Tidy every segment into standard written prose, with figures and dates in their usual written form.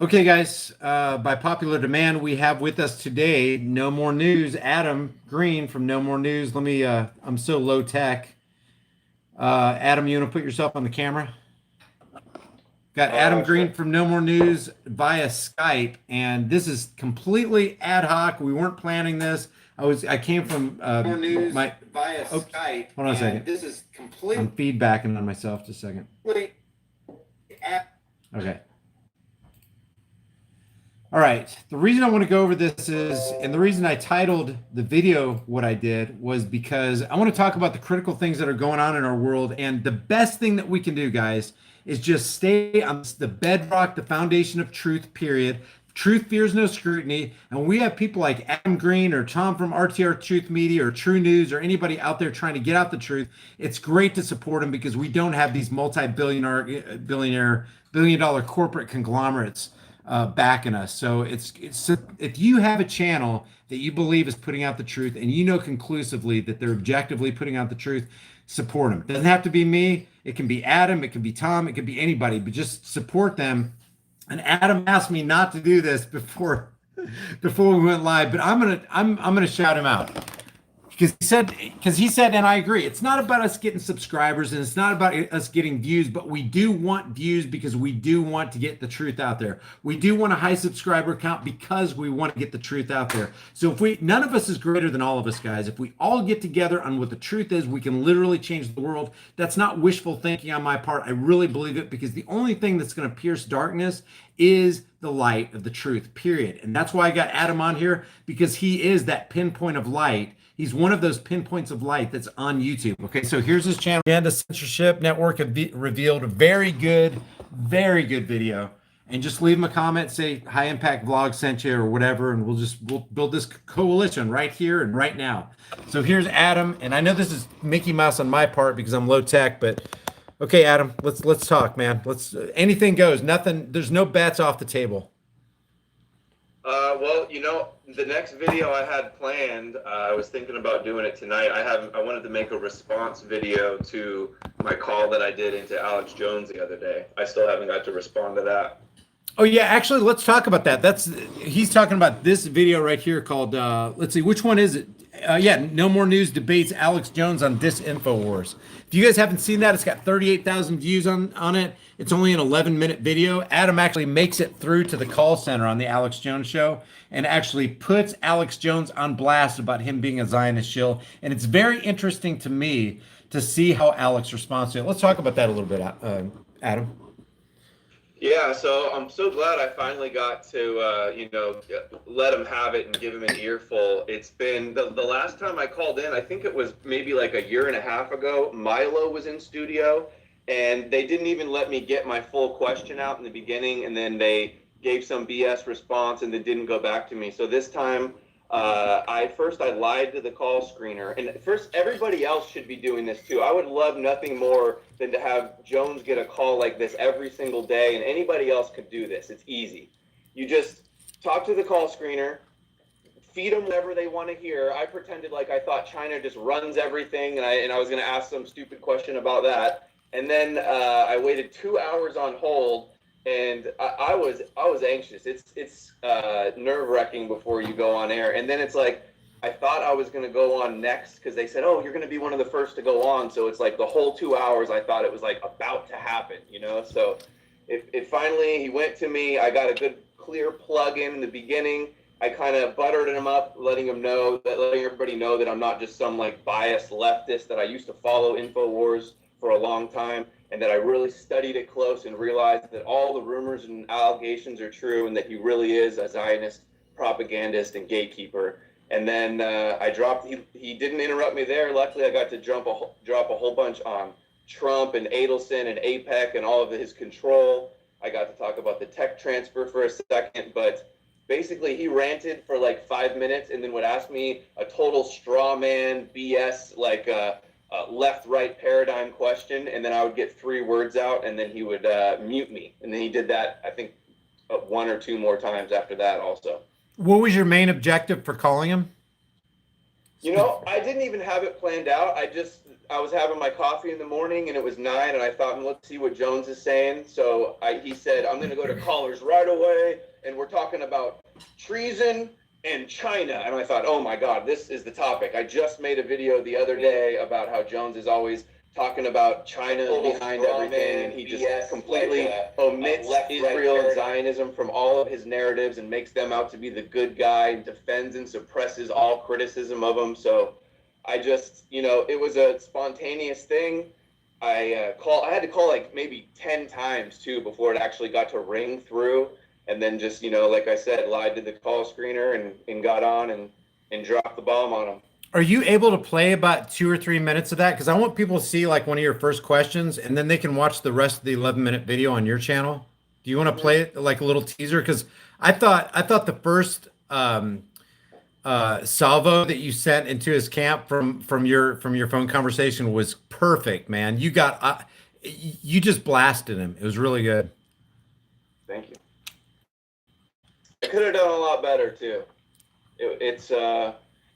Okay, guys, by popular demand, we have with us today No More News, Adam Green from No More News. I'm so low tech. Adam, you want to put yourself on the camera? Got Adam Green Sure. from No More News via Skype, and this is completely ad hoc. We weren't planning this. I came from More news my, via oops, Skype, hold on a and second. this is I'm completely feedbacking on myself just a second. at Okay. All right. The reason I want to go over this and the reason I titled the video what I did was because I want to talk about the critical things that are going on in our world. And the best thing that we can do, guys, is just stay on the bedrock, the foundation of truth, period. Truth fears no scrutiny. And we have people like Adam Green or Tom from RTR Truth Media or True News or anybody out there trying to get out the truth. It's great to support them because we don't have these billion dollar corporate conglomerates backing us. So it's if you have a channel that you believe is putting out the truth and you know conclusively that they're objectively putting out the truth, support them. It doesn't have to be me. It can be Adam. It can be Tom. It could be anybody. But just support them. And Adam asked me not to do this before we went live, but I'm gonna shout him out because he said, and I agree, it's not about us getting subscribers and it's not about us getting views, but we do want views because we do want to get the truth out there. We do want a high subscriber count because we want to get the truth out there. So if we none of us is greater than all of us, guys. If we all get together on what the truth is, we can literally change the world. That's not wishful thinking on my part. I really believe it because the only thing that's going to pierce darkness is the light of the truth, period. And that's why I got Adam on here, because he is that pinpoint of light. He's one of those pinpoints of light that's on YouTube. Okay, so here's his channel. And the censorship network have revealed a very good video. And just leave him a comment, say High Impact Vlog sent you or whatever, and we'll build this coalition right here and right now. So here's Adam, and I know this is Mickey Mouse on my part because I'm low tech, but okay, Adam, let's talk, man. Let's anything goes. Nothing. There's no bets off the table. well, the next video I had planned, I was thinking about doing it tonight. I wanted to make a response video to my call that I did into Alex Jones the other day. I still haven't got to respond to that. Oh yeah, actually, let's talk about that. He's talking about this video right here called. Let's see, which one is it? Yeah, No More News debates Alex Jones on Disinfo Wars. If you guys haven't seen that, it's got 38,000 views on it. It's only an 11-minute video. Adam actually makes it through to the call center on the Alex Jones show and actually puts Alex Jones on blast about him being a Zionist shill. And it's very interesting to me to see how Alex responds to it. Let's talk about that a little bit, Adam. Yeah, so I'm so glad I finally got to, let him have it and give him an earful. It's been the last time I called in, I think it was maybe like a year and a half ago. Milo was in studio, and they didn't even let me get my full question out in the beginning, and then they gave some BS response and then didn't go back to me. So this time, I lied to the call screener, and first everybody else should be doing this too. I would love nothing more than to have Jones get a call like this every single day, and anybody else could do this. It's easy. You just talk to the call screener, feed them whatever they want to hear. I pretended like I thought China just runs everything, and I was going to ask some stupid question about that, and then I waited 2 hours on hold. And I was anxious. It's nerve-wracking before you go on air, and then it's like I thought I was going to go on next because they said, "Oh, you're going to be one of the first to go on." So it's like the whole 2 hours I thought it was like about to happen. So it finally he went to me. I got a good clear plug in the beginning. I kind of buttered him up, letting everybody know that I'm not just some like biased leftist, that I used to follow InfoWars for a long time, and that I really studied it close and realized that all the rumors and allegations are true, and that he really is a Zionist propagandist and gatekeeper. And then he didn't interrupt me there. Luckily, I got to drop a whole bunch on Trump and Adelson and APEC and all of his control. I got to talk about the tech transfer for a second, but basically he ranted for like 5 minutes and then would ask me a total straw man BS, like left-right paradigm question, and then I would get 3 words out, and then he would mute me. And then he did that, I think, 1 or 2 more times after that also. What was your main objective for calling him? I didn't even have it planned out. I was having my coffee in the morning and it was 9 and I thought, let's see what Jones is saying. So he said, I'm going to go to callers right away. And we're talking about treason and China. And I thought, oh my God, this is the topic. I just made a video the other day about how Jones is always talking about China behind everything, and he just completely omits Israel and Zionism from all of his narratives and makes them out to be the good guy and defends and suppresses all criticism of them. So I just, it was a spontaneous thing. I had to call like maybe 10 times too before it actually got to ring through, and then just, like I said, lied to the call screener and got on and dropped the bomb on him. Are you able to play about 2 or 3 minutes of that? Because I want people to see like one of your first questions, and then they can watch the rest of the 11-minute video on your channel. Do you want to play it like a little teaser? Because I thought the first salvo that you sent into his camp from your phone conversation was perfect, man. You just blasted him. It was really good. Thank you. I could have done a lot better too.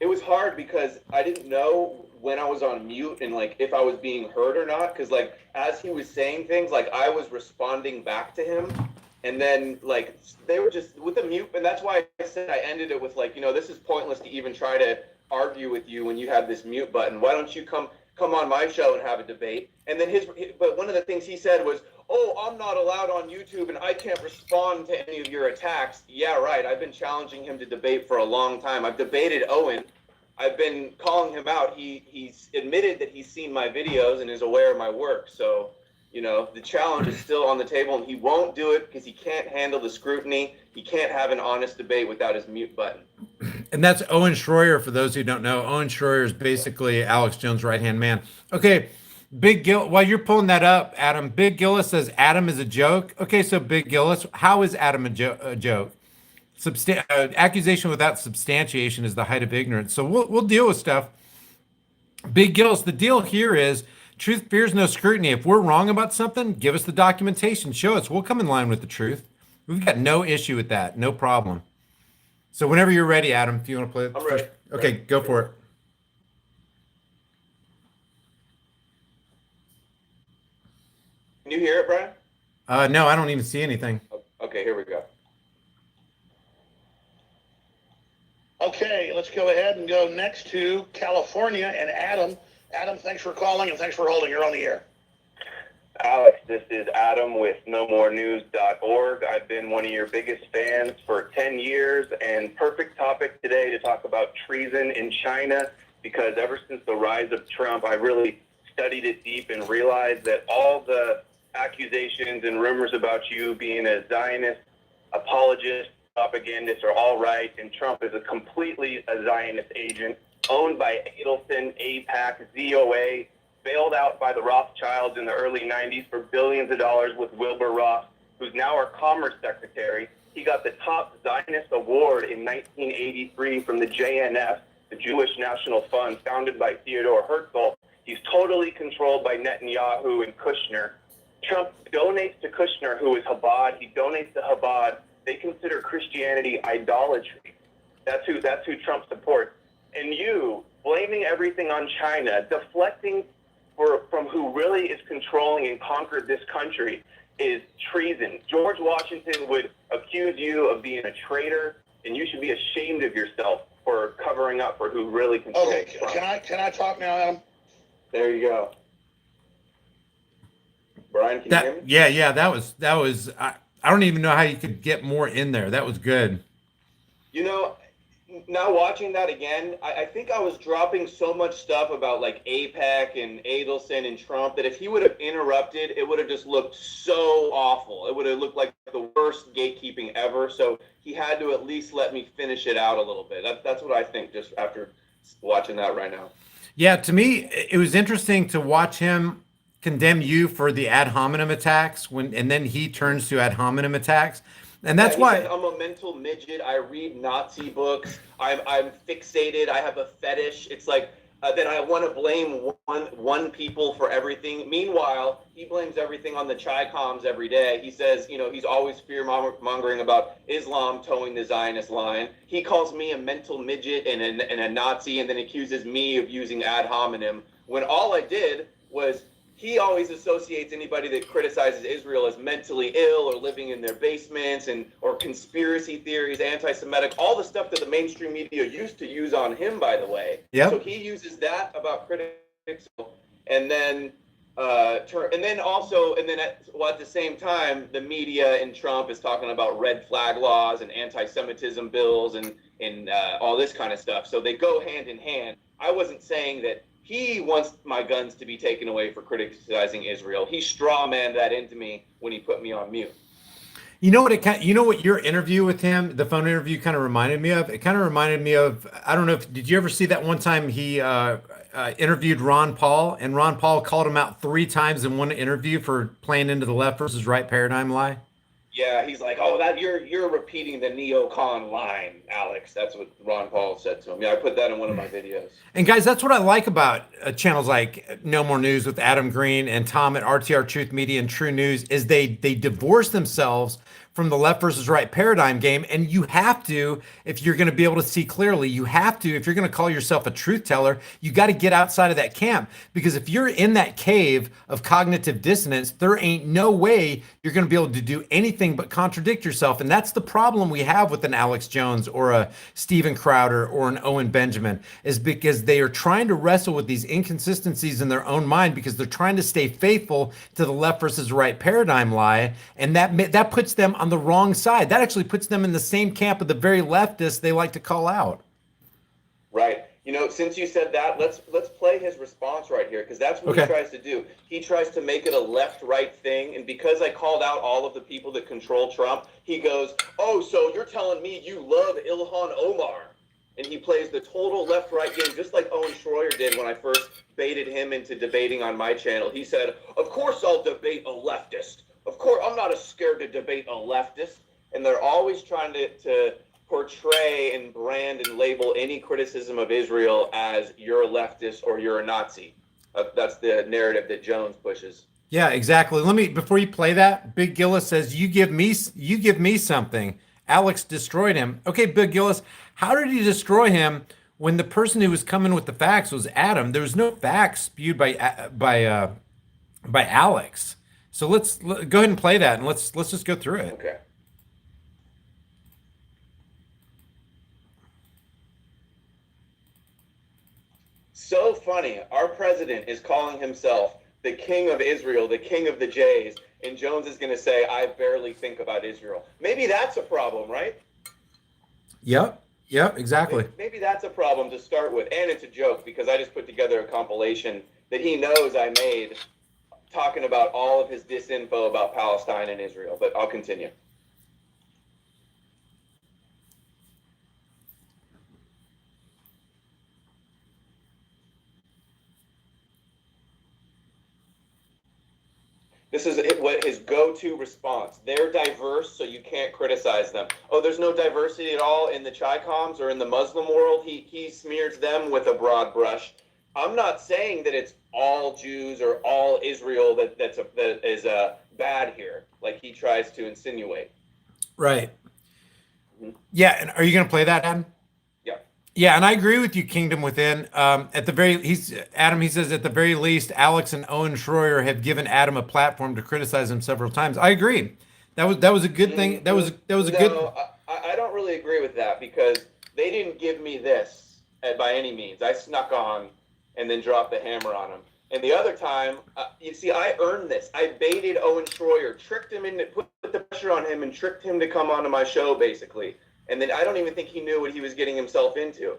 It was hard because I didn't know when I was on mute and like if I was being heard or not. Because like as he was saying things, like I was responding back to him, and then like they were just with the mute, and that's why I said I ended it with like, this is pointless to even try to argue with you when you have this mute button. Why don't you come on my show and have a debate? And then but one of the things he said was, oh, I'm not allowed on YouTube and I can't respond to any of your attacks. Yeah, right. I've been challenging him to debate for a long time. I've debated Owen. I've been calling him out. He's admitted that he's seen my videos and is aware of my work. So, the challenge is still on the table, and he won't do it because he can't handle the scrutiny. He can't have an honest debate without his mute button. And that's Owen Schroyer, for those who don't know. Owen Schroyer is basically Alex Jones' right-hand man. Okay, Big Gill, while you're pulling that up, Adam, Big Gillis says Adam is a joke. Okay, so Big Gillis, how is Adam a joke? Accusation without substantiation is the height of ignorance. So we'll deal with stuff. Big Gillis, the deal here is truth fears no scrutiny. If we're wrong about something, give us the documentation, show us. We'll come in line with the truth. We've got no issue with that, no problem. So whenever you're ready, Adam, if you want to play it. I'm ready. Okay, go for it. Can you hear it, Brian? No, I don't even see anything. Okay, here we go. Okay, let's go ahead and go next to California and Adam. Adam, thanks for calling and thanks for holding. You're on the air. Alex, this is Adam with nomorenews.org. I've been one of your biggest fans for 10 years, and perfect topic today to talk about treason in China, because ever since the rise of Trump, I really studied it deep and realized that all the accusations and rumors about you being a Zionist apologist, propagandist are all right, and Trump is completely a Zionist agent, owned by Adelson, AIPAC, ZOA, bailed out by the Rothschilds in the early 90s for billions of dollars with Wilbur Ross, who's now our Commerce Secretary. He got the top Zionist award in 1983 from the JNF, the Jewish National Fund, founded by Theodore Herzl. He's totally controlled by Netanyahu and Kushner. Trump donates to Kushner, who is Chabad. He donates to Chabad. They consider Christianity idolatry. That's who Trump supports. And you, blaming everything on China, deflecting from who really is controlling and conquered this country, is treason. George Washington would accuse you of being a traitor, and you should be ashamed of yourself for covering up for who really controls. Okay, can I talk now, Adam? There you go. Brian, can you hear me? Yeah, that was I don't even know how you could get more in there. That was good. Now watching that again, I think I was dropping so much stuff about like AIPAC and Adelson and Trump that if he would have interrupted, it would have just looked so awful. It would have looked like the worst gatekeeping ever. So he had to at least let me finish it out a little bit. That's what I think just after watching that right now. Yeah, to me, it was interesting to watch him condemn you for the ad hominem attacks and then he turns to ad hominem attacks. And that's why I'm a mental midget. I read Nazi books. I'm fixated. I have a fetish. It's like that I want to blame one people for everything. Meanwhile, he blames everything on the Chi-Coms every day. He says, he's always fear-mongering about Islam towing the Zionist line. He calls me a mental midget and a Nazi, and then accuses me of using ad hominem when all I did was, he always associates anybody that criticizes Israel as mentally ill or living in their basements or conspiracy theories, anti-Semitic, all the stuff that the mainstream media used to use on him, by the way. Yep. So he uses that about critics, and then at the same time, the media and Trump is talking about red flag laws and anti-Semitism bills and all this kind of stuff. So they go hand in hand. I wasn't saying that he wants my guns to be taken away for criticizing Israel. He strawmanned that into me when he put me on mute. You know what your interview with him, the phone interview, kind of reminded me of? It kind of reminded me of, I don't know if, did you ever see that one time he interviewed Ron Paul, and Ron Paul called him out 3 times in one interview for playing into the left versus right paradigm lie? Yeah, he's like, oh, that you're repeating the neocon line, Alex. That's what Ron Paul said to him. Yeah, I put that in one of my videos. And guys, that's what I like about channels like No More News with Adam Green and Tom at RTR Truth Media and True News, is they divorce themselves from the left versus right paradigm game. And you have to, if you're going to be able to see clearly, you have to, if you're going to call yourself a truth teller, you got to get outside of that camp. Because if you're in that cave of cognitive dissonance, there ain't no way you're going to be able to do anything but contradict yourself. And that's the problem we have with an Alex Jones or a Steven Crowder or an Owen Benjamin, is because they are trying to wrestle with these inconsistencies in their own mind because they're trying to stay faithful to the left versus right paradigm lie. And that puts them on the wrong side. That actually puts them in the same camp of the very leftists they like to call out. Right. You know, since you said that, let's play his response right here, because that's what he tries to do. He tries to make it a left-right thing, and because I called out all of the people that control Trump, he goes, oh, so you're telling me you love Ilhan Omar. And he plays the total left-right game, just like Owen Schroyer did when I first baited him into debating on my channel. He said, of course I'll debate a leftist. Of course, I'm not scared to debate a leftist. And they're always trying to portray and brand and label any criticism of Israel as you're a leftist or you're a Nazi. That's the narrative that Jones pushes. Yeah, exactly. Let me, before you play that, Big Gillis says, you give me something. Alex destroyed him. Okay, Big Gillis, how did he destroy him when the person who was coming with the facts was Adam? There was no facts spewed by Alex. So let's go ahead and play that, and let's just go through it. Okay. So funny. Our president is calling himself the king of Israel, the king of the Jays, and Jones is going to say, I barely think about Israel. Maybe that's a problem, right? Yep, exactly. Maybe that's a problem to start with, and it's a joke because I just put together a compilation that he knows I made talking about all of his disinfo about Palestine and Israel, but I'll continue. This is what his go-to response. They're diverse, so you can't criticize them. Oh, there's no diversity at all in the Chi-Coms or in the Muslim world? He smears them with a broad brush. I'm not saying that it's all Jews or all Israel that is bad here, like he tries to insinuate. Right. Mm-hmm. Yeah, and are you going to play that, Adam? Yeah, and I agree with you, Kingdom Within. Adam, he says, at the very least, Alex and Owen Schroyer have given Adam a platform to criticize him several times. I agree. That was a good thing. That was a good. No, I don't really agree with that, because they didn't give me this by any means. I snuck on and then dropped the hammer on him. And the other time, you see, I earned this. I baited Owen Schroyer, tricked him into, put the pressure on him, and tricked him to come onto my show, basically. And then I don't even think he knew what he was getting himself into.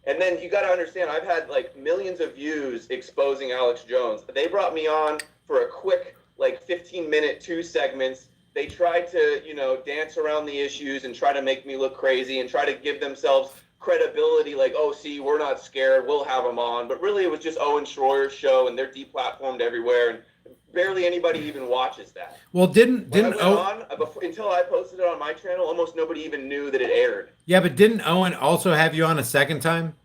And then you got to understand, I've had like millions of views exposing Alex Jones. They brought me on for a quick, like 15-minute, 2 segments. They tried to, dance around the issues and try to make me look crazy and try to give themselves credibility, like, oh, see, we're not scared, we'll have them on. But really, it was just Owen Schroyer's show, and they're deplatformed everywhere. And barely anybody even watches that. Well, until I posted it on my channel, almost nobody even knew that it aired. Yeah, but didn't Owen also have you on a second time?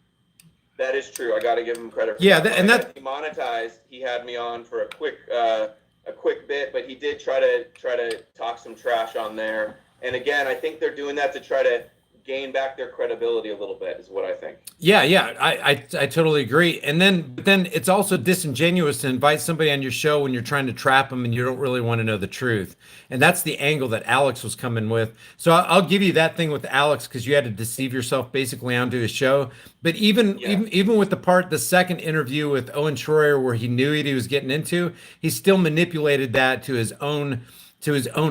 That is true. I got to give him credit for that. And that he monetized. He had me on for a quick bit, but he did try to talk some trash on there. And again, I think they're doing that to try to gain back their credibility a little bit, is what I think. Yeah, I totally agree. And then it's also disingenuous to invite somebody on your show when you're trying to trap them and you don't really want to know the truth. And that's the angle that Alex was coming with. So I'll give you that thing with Alex because you had to deceive yourself basically onto his show. But even with the second interview with Owen Schroyer where he knew what he was getting into, he still manipulated that to his own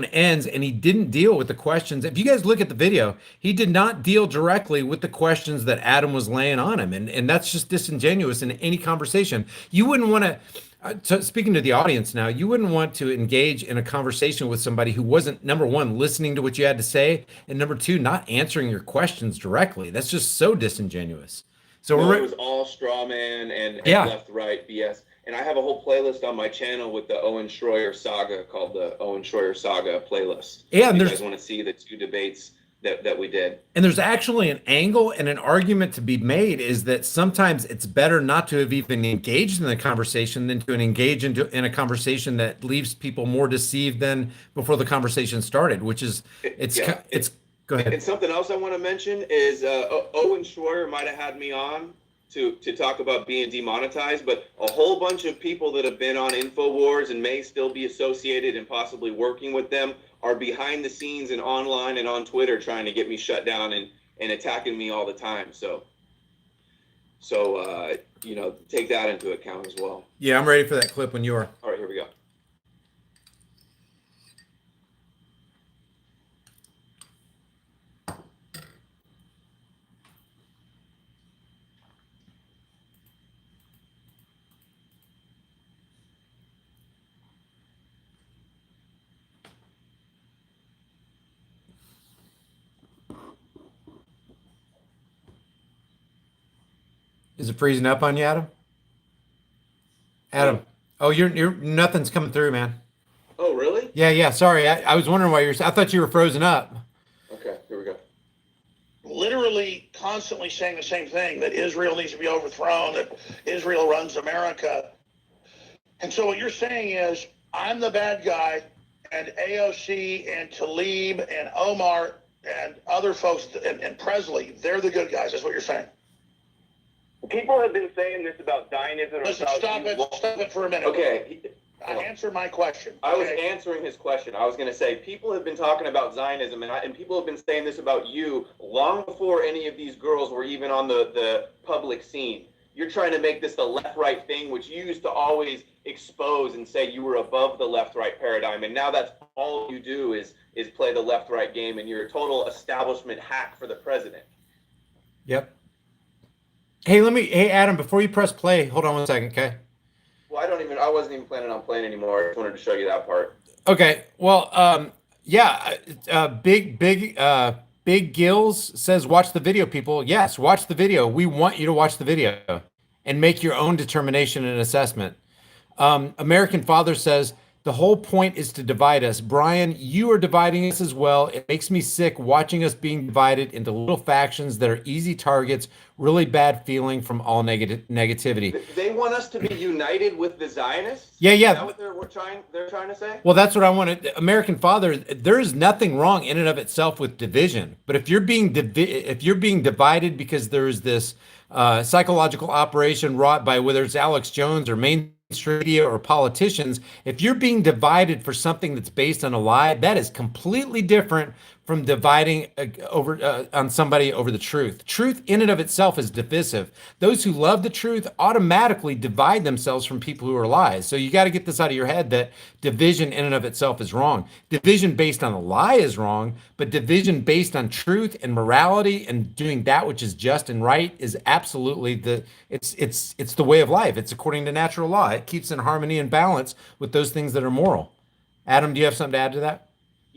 ends, and he didn't deal with the questions. If you guys look at the video, he did not deal directly with the questions that Adam was laying on him, and that's just disingenuous in any conversation. You wouldn't want to so speaking to the audience now, you wouldn't want to engage in a conversation with somebody who wasn't, number one, listening to what you had to say, and number two, not answering your questions directly. That's just so disingenuous. So it was all straw man and left right BS. And I have a whole playlist on my channel with the Owen Schroyer saga called the Owen Schroyer saga playlist. Yeah, and you guys want to see the two debates that we did. And there's actually an angle and an argument to be made is that sometimes it's better not to have even engaged in the conversation than to engage in a conversation that leaves people more deceived than before the conversation started, which is it's go ahead. And something else I want to mention is Owen Schroyer might have had me on to talk about being demonetized, but a whole bunch of people that have been on InfoWars and may still be associated and possibly working with them are behind the scenes and online and on Twitter trying to get me shut down and attacking me all the time. So take that into account as well. Yeah, I'm ready for that clip when you are. All right, here we go. Is it freezing up on you, Adam? Adam. Oh, you're nothing's coming through, man. Oh, really? Yeah. Sorry. I was wondering why I thought you were frozen up. Okay, here we go. Literally constantly saying the same thing, that Israel needs to be overthrown, that Israel runs America. And so what you're saying is, I'm the bad guy, and AOC and Tlaib and Omar and other folks and Presley, they're the good guys. That's what you're saying. People have been saying this about Zionism. Listen, stop it for a minute. Okay. Answer my question. I was answering his question. I was going to say, people have been talking about Zionism, and people have been saying this about you long before any of these girls were even on the public scene. You're trying to make this the left-right thing, which you used to always expose and say you were above the left-right paradigm, and now that's all you do is play the left-right game, and you're a total establishment hack for the president. Yep. Hey, Adam, before you press play, hold on 1 second, okay? Well, I wasn't even planning on playing anymore. I just wanted to show you that part. Okay. Well, Big Gills says, watch the video, people. Yes, watch the video. We want you to watch the video and make your own determination and assessment. American Father says, the whole point is to divide us. Brian, you are dividing us as well. It makes me sick watching us being divided into little factions that are easy targets. Really bad feeling from all negativity. They want us to be united with the Zionists? Yeah. Is that what they're trying to say? Well, that's what I wanted. American Father, there is nothing wrong in and of itself with division. But if you're being divided because there is this psychological operation wrought by whether it's Alex Jones or mainstream media or politicians, if you're being divided for something that's based on a lie, that is completely different from dividing on somebody over the truth. Truth in and of itself is divisive. Those who love the truth automatically divide themselves from people who are lies. So you got to get this out of your head that division in and of itself is wrong. Division based on a lie is wrong, but division based on truth and morality and doing that which is just and right is absolutely it's the way of life. It's according to natural law. It keeps in harmony and balance with those things that are moral. Adam, do you have something to add to that?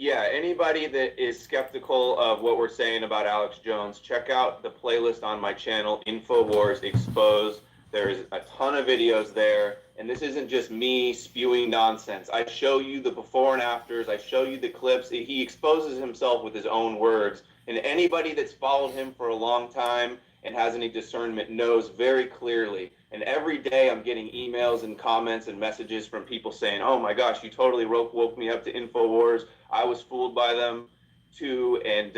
Yeah, anybody that is skeptical of what we're saying about Alex Jones, check out the playlist on my channel, InfoWars Exposed. There's a ton of videos there, and this isn't just me spewing nonsense. I show you the before and afters. I show you the clips. He exposes himself with his own words, and anybody that's followed him for a long time and has any discernment knows very clearly. And every day I'm getting emails and comments and messages from people saying, oh my gosh, you totally woke me up to InfoWars. I was fooled by them too. And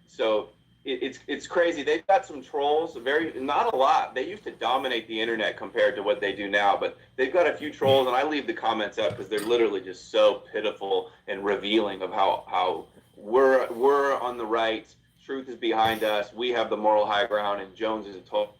so it's crazy. They've got some trolls, not a lot. They used to dominate the internet compared to what they do now, but they've got a few trolls, and I leave the comments up because they're literally just so pitiful and revealing of how we're on the right, truth is behind us, we have the moral high ground, and Jones is a total.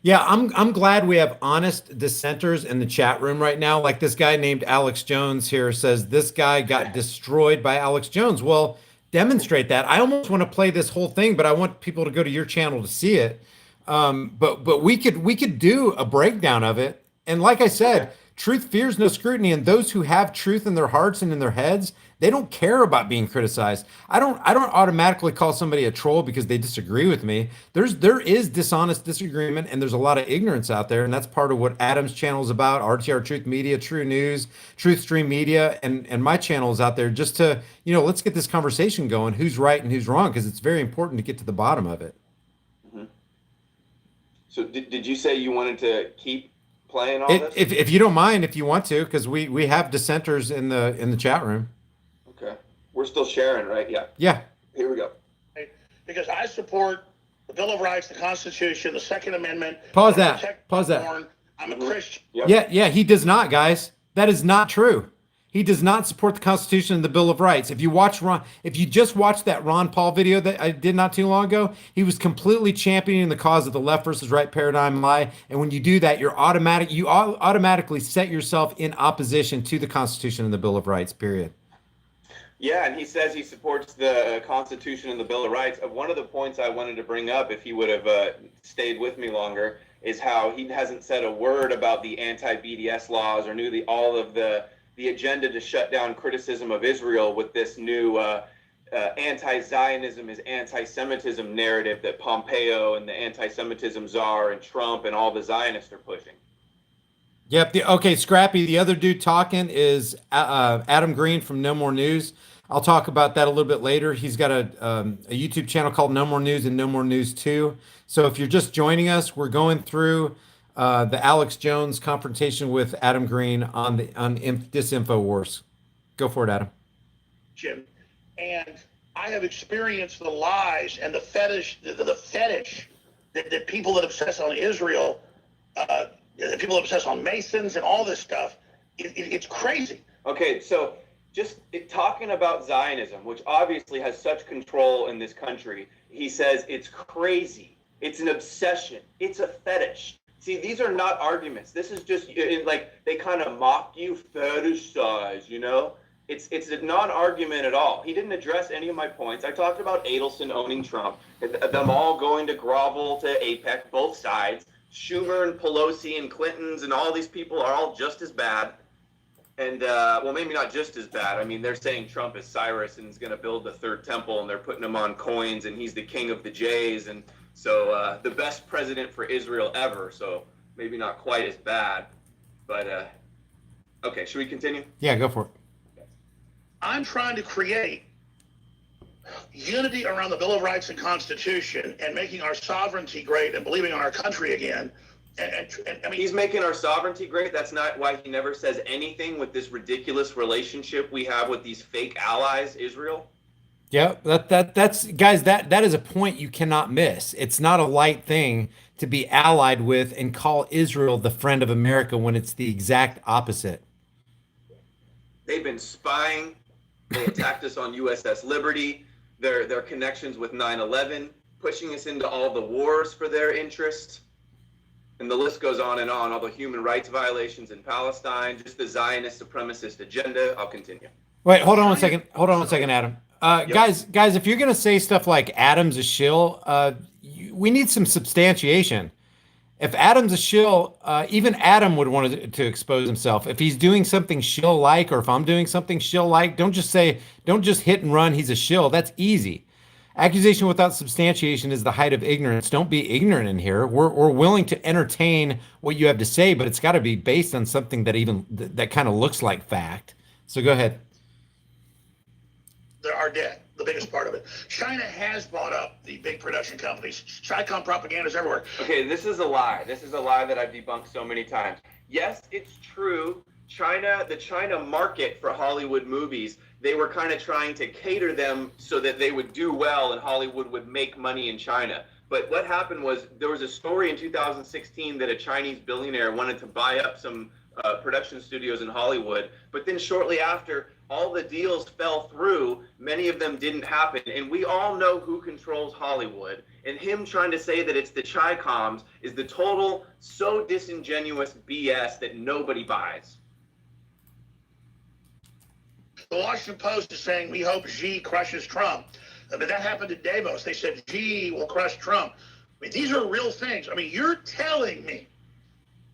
Yeah, I'm glad we have honest dissenters in the chat room right now. Like this guy named Alex Jones here says this guy got destroyed by Alex Jones. Well, demonstrate that. I almost want to play this whole thing, but I want people to go to your channel to see it. But we could do a breakdown of it. And like I said, truth fears no scrutiny, and those who have truth in their hearts and in their heads, they don't care about being criticized. I don't automatically call somebody a troll because they disagree with me. There is dishonest disagreement, and there's a lot of ignorance out there, and that's part of what Adam's channel is about, RTR Truth Media, True News, Truth Stream Media, and my channel is out there just to, let's get this conversation going, who's right and who's wrong, because it's very important to get to the bottom of it. Mm-hmm. So did you say you wanted to keep playing all this? If you don't mind, if you want to, because we have dissenters in the chat room. Okay. We're still sharing, right? Yeah. Yeah. Here we go. Because I support the Bill of Rights, the Constitution, the Second Amendment. Pause that. Pause that. I'm a Christian. Yep. Yeah, he does not, guys. That is not true. He does not support the Constitution and the Bill of Rights. If you just watched that Ron Paul video that I did not too long ago, he was completely championing the cause of the left versus right paradigm lie. And when you do that, you automatically set yourself in opposition to the Constitution and the Bill of Rights, period. Yeah, and he says he supports the Constitution and the Bill of Rights. One of the points I wanted to bring up, if he would have stayed with me longer, is how he hasn't said a word about the anti-BDS laws or all of the agenda to shut down criticism of Israel with this new anti-Zionism is anti-Semitism narrative that Pompeo and the anti-Semitism czar and Trump and all the Zionists are pushing. Yep. Okay, Scrappy, the other dude talking is Adam Green from No More News. I'll talk about that a little bit later. He's got a YouTube channel called No More News and No More News 2. So if you're just joining us, we're going through the Alex Jones confrontation with Adam Green on Disinfo Wars. Go for it, Adam. Jim, and I have experienced the lies and the fetish that people that obsess on Israel, the people that obsess on Masons and all this stuff. It's crazy. Okay, so just talking about Zionism, which obviously has such control in this country, he says it's crazy. It's an obsession. It's a fetish. See, these are not arguments. This is just like they kind of mock you, fetishize, It's a non-argument at all. He didn't address any of my points. I talked about Adelson owning Trump, them all going to grovel to APEC, both sides. Schumer and Pelosi and Clintons and all these people are all just as bad. And, well, maybe not just as bad. I mean, they're saying Trump is Cyrus and is going to build the third temple, and they're putting him on coins, and he's the king of the Jays. And so the best president for Israel ever. So maybe not quite as bad. But, okay, should we continue? Yeah, go for it. I'm trying to create unity around the Bill of Rights and Constitution and making our sovereignty great and believing in our country again. And I mean, he's making our sovereignty great. That's not why he never says anything with this ridiculous relationship we have with these fake allies, Israel. Yeah, that's guys, that is a point you cannot miss. It's not a light thing to be allied with and call Israel the friend of America when it's the exact opposite. They've been spying. They attacked us on USS Liberty. Their connections with 9/11, pushing us into all the wars for their interest. And the list goes on and on, all the human rights violations in Palestine, just the Zionist supremacist agenda. I'll continue. Wait, hold on one second, Adam. Guys, if you're going to say stuff like Adam's a shill, we need some substantiation. If Adam's a shill, even Adam would want to expose himself. If he's doing something shill-like, or if I'm doing something shill-like, don't just hit and run, he's a shill. That's easy. Accusation without substantiation is the height of ignorance. Don't be ignorant in here. We're willing to entertain what you have to say, but it's got to be based on something that kind of looks like fact. So go ahead. There are debt, the biggest part of it. China has bought up the big production companies. Chicom propaganda is everywhere. Okay, this is a lie. This is a lie that I've debunked so many times. Yes, it's true. The China market for Hollywood movies, they were kind of trying to cater them so that they would do well and Hollywood would make money in China. But what happened was there was a story in 2016 that a Chinese billionaire wanted to buy up some production studios in Hollywood, but then shortly after, all the deals fell through. Many of them didn't happen, and we all know who controls Hollywood. And him trying to say that it's the Chi-Coms is the total, so disingenuous BS that nobody buys. The Washington Post is saying we hope Xi crushes Trump. But that happened at Davos. They said Xi will crush Trump. I mean, these are real things. I mean, you're telling me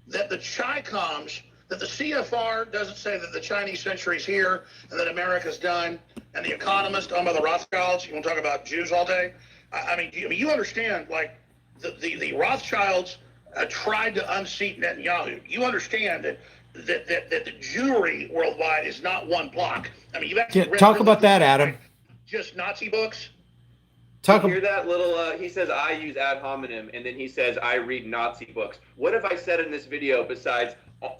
that the Chi-Coms, that the CFR doesn't say that the Chinese century's here and that America's done, and the Economist owned by the Rothschilds, you want to talk about Jews all day? I mean, you understand, like, the Rothschilds tried to unseat Netanyahu. You understand that the Jewry worldwide is not one block. I mean, you've actually read talk about that, Adam. Like, just Nazi books. You hear that little, he says, I use ad hominem, and then he says, I read Nazi books. What have I said in this video besides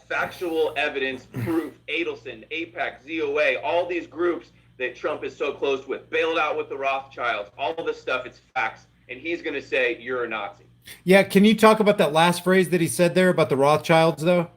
factual evidence, proof, Adelson, APEC, ZOA, all these groups that Trump is so close with, bailed out with the Rothschilds, all of this stuff, it's facts. And he's going to say, you're a Nazi. Yeah, can you talk about that last phrase that he said there about the Rothschilds, though?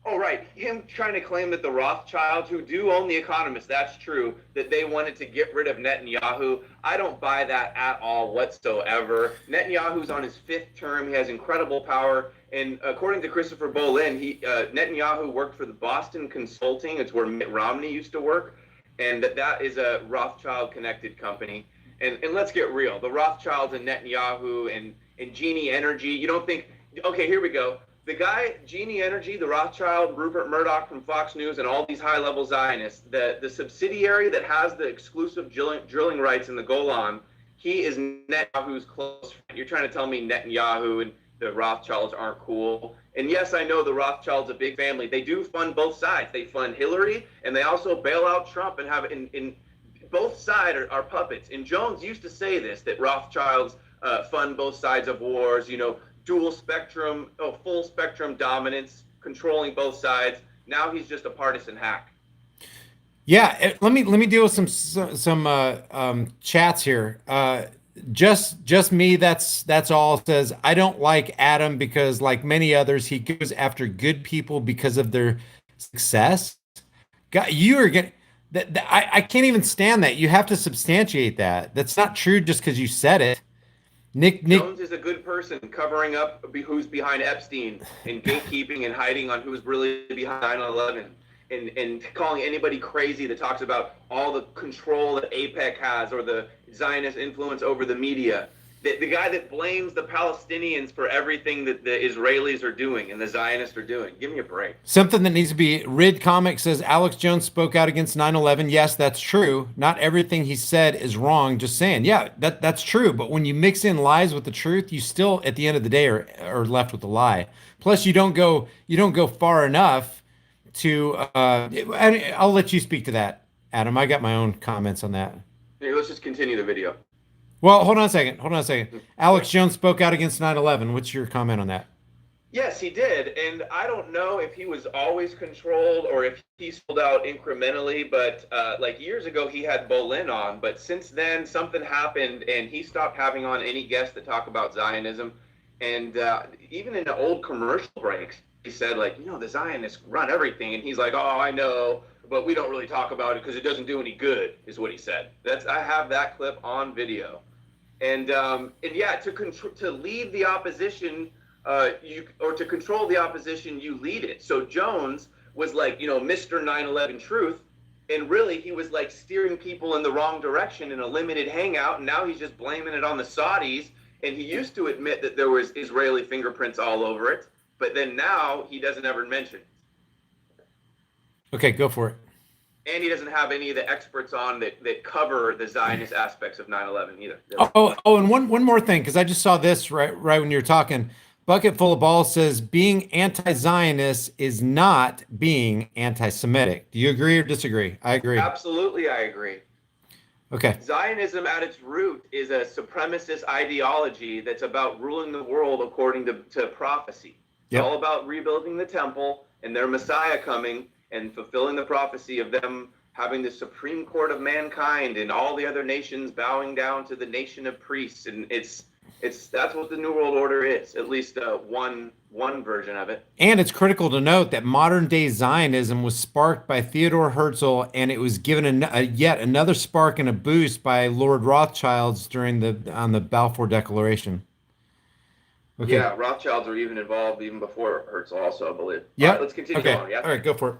Oh, right. Him trying to claim that the Rothschilds, who do own The Economist, that's true, that they wanted to get rid of Netanyahu. I don't buy that at all whatsoever. Netanyahu's on his 5th term. He has incredible power. And according to Christopher Bolin, Netanyahu worked for the Boston Consulting. It's where Mitt Romney used to work. And that is a Rothschild-connected company. And let's get real. The Rothschilds and Netanyahu and Genie Energy, you don't think, okay, here we go. The guy, Genie Energy, the Rothschild, Rupert Murdoch from Fox News, and all these high-level Zionists, the subsidiary that has the exclusive drilling rights in the Golan, he is Netanyahu's close friend. You're trying to tell me Netanyahu and the Rothschilds aren't cool? And yes, I know the Rothschilds a big family. They do fund both sides. They fund Hillary, and they also bail out Trump and have in both sides are puppets. And Jones used to say this, that Rothschilds fund both sides of wars, you know, dual spectrum, full spectrum dominance, controlling both sides. Now he's just a partisan hack. Yeah, let me deal with some chats here. Just me. That's all. Says I don't like Adam because, like many others, he goes after good people because of their success. God, you are getting that. I can't even stand that. You have to substantiate that. That's not true just because you said it. Nick Jones is a good person covering up who's behind Epstein and gatekeeping and hiding on who's really behind 9/11 and calling anybody crazy that talks about all the control that APEC has or the Zionist influence over the media. The guy that blames the Palestinians for everything that the Israelis are doing and the Zionists are doing. Give me a break. Something that needs to be Rid Comic says Alex Jones spoke out against 9/11. Yes, that's true. Not everything he said is wrong. Just saying. Yeah, that's true. But when you mix in lies with the truth, you still at the end of the day are left with a lie. Plus, you don't go far enough to I'll let you speak to that, Adam. I got my own comments on that. Hey, let's just continue the video. Well, hold on a second. Alex Jones spoke out against 9/11. What's your comment on that? Yes, he did. And I don't know if he was always controlled or if he sold out incrementally, but like years ago, he had Bolin on. But since then, something happened and he stopped having on any guests that talk about Zionism. And even in the old commercial breaks, he said, like, you know, the Zionists run everything. And he's like, oh, I know, but we don't really talk about it because it doesn't do any good, is what he said. I have that clip on video. And yeah, to lead the opposition, to control the opposition, you lead it. So Jones was like, you know, Mr. 9/11 Truth, and really he was like steering people in the wrong direction in a limited hangout. And now he's just blaming it on the Saudis. And he used to admit that there was Israeli fingerprints all over it, but then now he doesn't ever mention it. Okay, go for it. And he doesn't have any of the experts on that cover the Zionist aspects of 9/11 either. Oh, and one more thing, because I just saw this right when you were talking. Bucket Full of Balls says being anti-Zionist is not being anti-Semitic. Do you agree or disagree? I agree. Absolutely, I agree. Okay. Zionism at its root is a supremacist ideology that's about ruling the world according to prophecy. It's all about rebuilding the temple and their Messiah coming and fulfilling the prophecy of them having the supreme court of mankind and all the other nations bowing down to the nation of priests. And that's what the New World Order is, at least one version of it. And it's critical to note that modern day Zionism was sparked by Theodore Herzl, and it was given yet another spark and a boost by Lord Rothschilds on the Balfour Declaration. Okay. Yeah, Rothschilds are even involved even before Herzl also, I believe. Yeah. All right, let's continue going. Yeah. All right, go for it.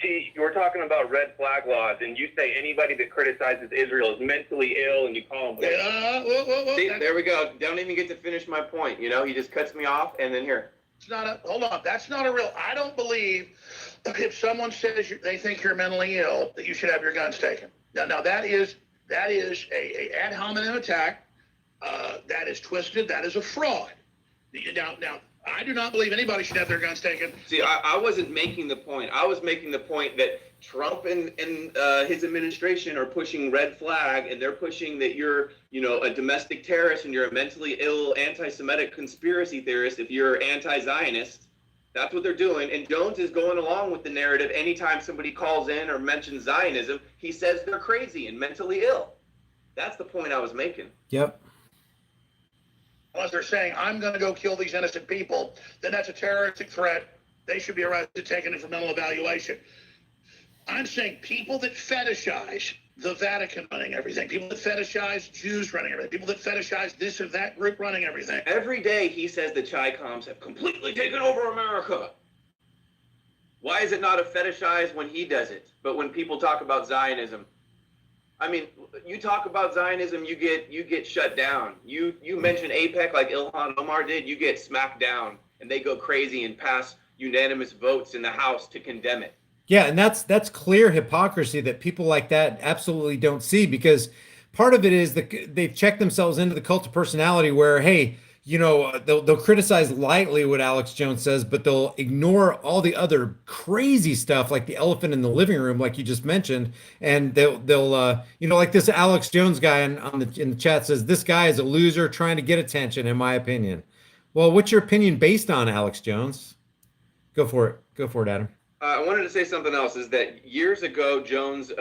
See, you're talking about red flag laws, and you say anybody that criticizes Israel is mentally ill, and you call them. See, there we go. Don't even get to finish my point. You know, he just cuts me off, and then here. It's not a, hold on. That's not a real, I don't believe if someone says they think you're mentally ill, that you should have your guns taken. Now that is a ad hominem attack. That is twisted. That is a fraud. Now, I do not believe anybody should have their guns taken. See, I wasn't making the point. I was making the point that Trump and his administration are pushing red flag, and they're pushing that you're, a domestic terrorist and you're a mentally ill anti-Semitic conspiracy theorist if you're anti-Zionist. That's what they're doing. And Jones is going along with the narrative. Anytime somebody calls in or mentions Zionism, he says they're crazy and mentally ill. That's the point I was making. Yep. Unless they're saying, I'm going to go kill these innocent people, then that's a terroristic threat. They should be arrested, taken in for mental evaluation. I'm saying people that fetishize the Vatican running everything, people that fetishize Jews running everything, people that fetishize this or that group running everything. Every day he says the Chi-Coms have completely taken over America. Why is it not a fetishize when he does it? But when people talk about Zionism, I mean, you talk about Zionism, you get shut down. You mention AIPAC like Ilhan Omar did, you get smacked down, and they go crazy and pass unanimous votes in the House to condemn it. Yeah, and that's clear hypocrisy that people like that absolutely don't see, because part of it is that they've checked themselves into the cult of personality where, hey, they'll criticize lightly what Alex Jones says, but they'll ignore all the other crazy stuff like the elephant in the living room, like you just mentioned. And they'll like this Alex Jones guy in the chat says, this guy is a loser trying to get attention, in my opinion. Well, what's your opinion based on, Alex Jones? Go for it, Adam. I wanted to say something else, is that years ago, Jones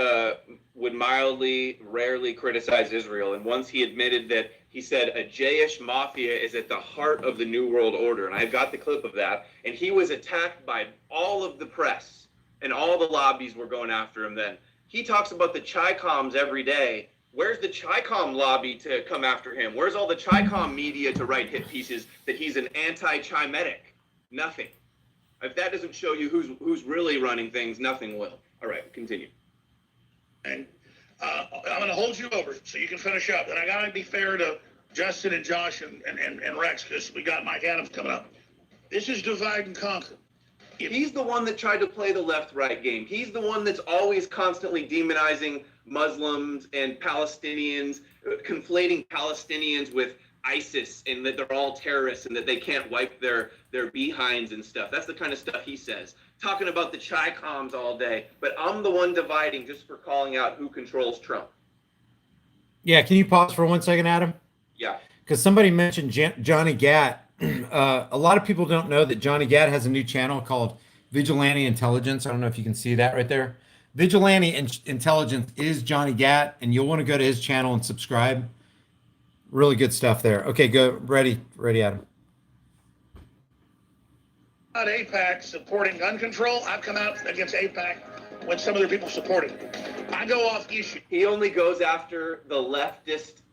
would rarely criticize Israel. And once he admitted that, he said a Jayish mafia is at the heart of the New World Order. And I've got the clip of that. And he was attacked by all of the press, and all the lobbies were going after him then. He talks about the Chi-Coms every day. Where's the Chi-Com lobby to come after him? Where's all the Chi-Com media to write hit pieces that he's an anti-Chimetic? Nothing. If that doesn't show you who's really running things, nothing will. All right, continue. And I'm going to hold you over so you can finish up. And I got to be fair to Justin and Josh and Rex, because we got Mike Adams coming up. This is divide and conquer. He's the one that tried to play the left-right game. He's the one that's always constantly demonizing Muslims and Palestinians, conflating Palestinians with ISIS, and that they're all terrorists and that they can't wipe their behinds and stuff. That's the kind of stuff he says. Talking about the Chi-Coms all day, but I'm the one dividing just for calling out who controls Trump. Yeah, can you pause for 1 second, Adam? Yeah. Because somebody mentioned Johnny Gatt. A lot of people don't know that Johnny Gatt has a new channel called Vigilante Intelligence. I don't know if you can see that right there. Vigilante Intelligence is Johnny Gatt, and you'll want to go to his channel and subscribe. Really good stuff there. Okay, go. Ready, Adam. Not AIPAC supporting gun control. I've come out against AIPAC when some other people supported it. I go off issue. He only goes after the leftist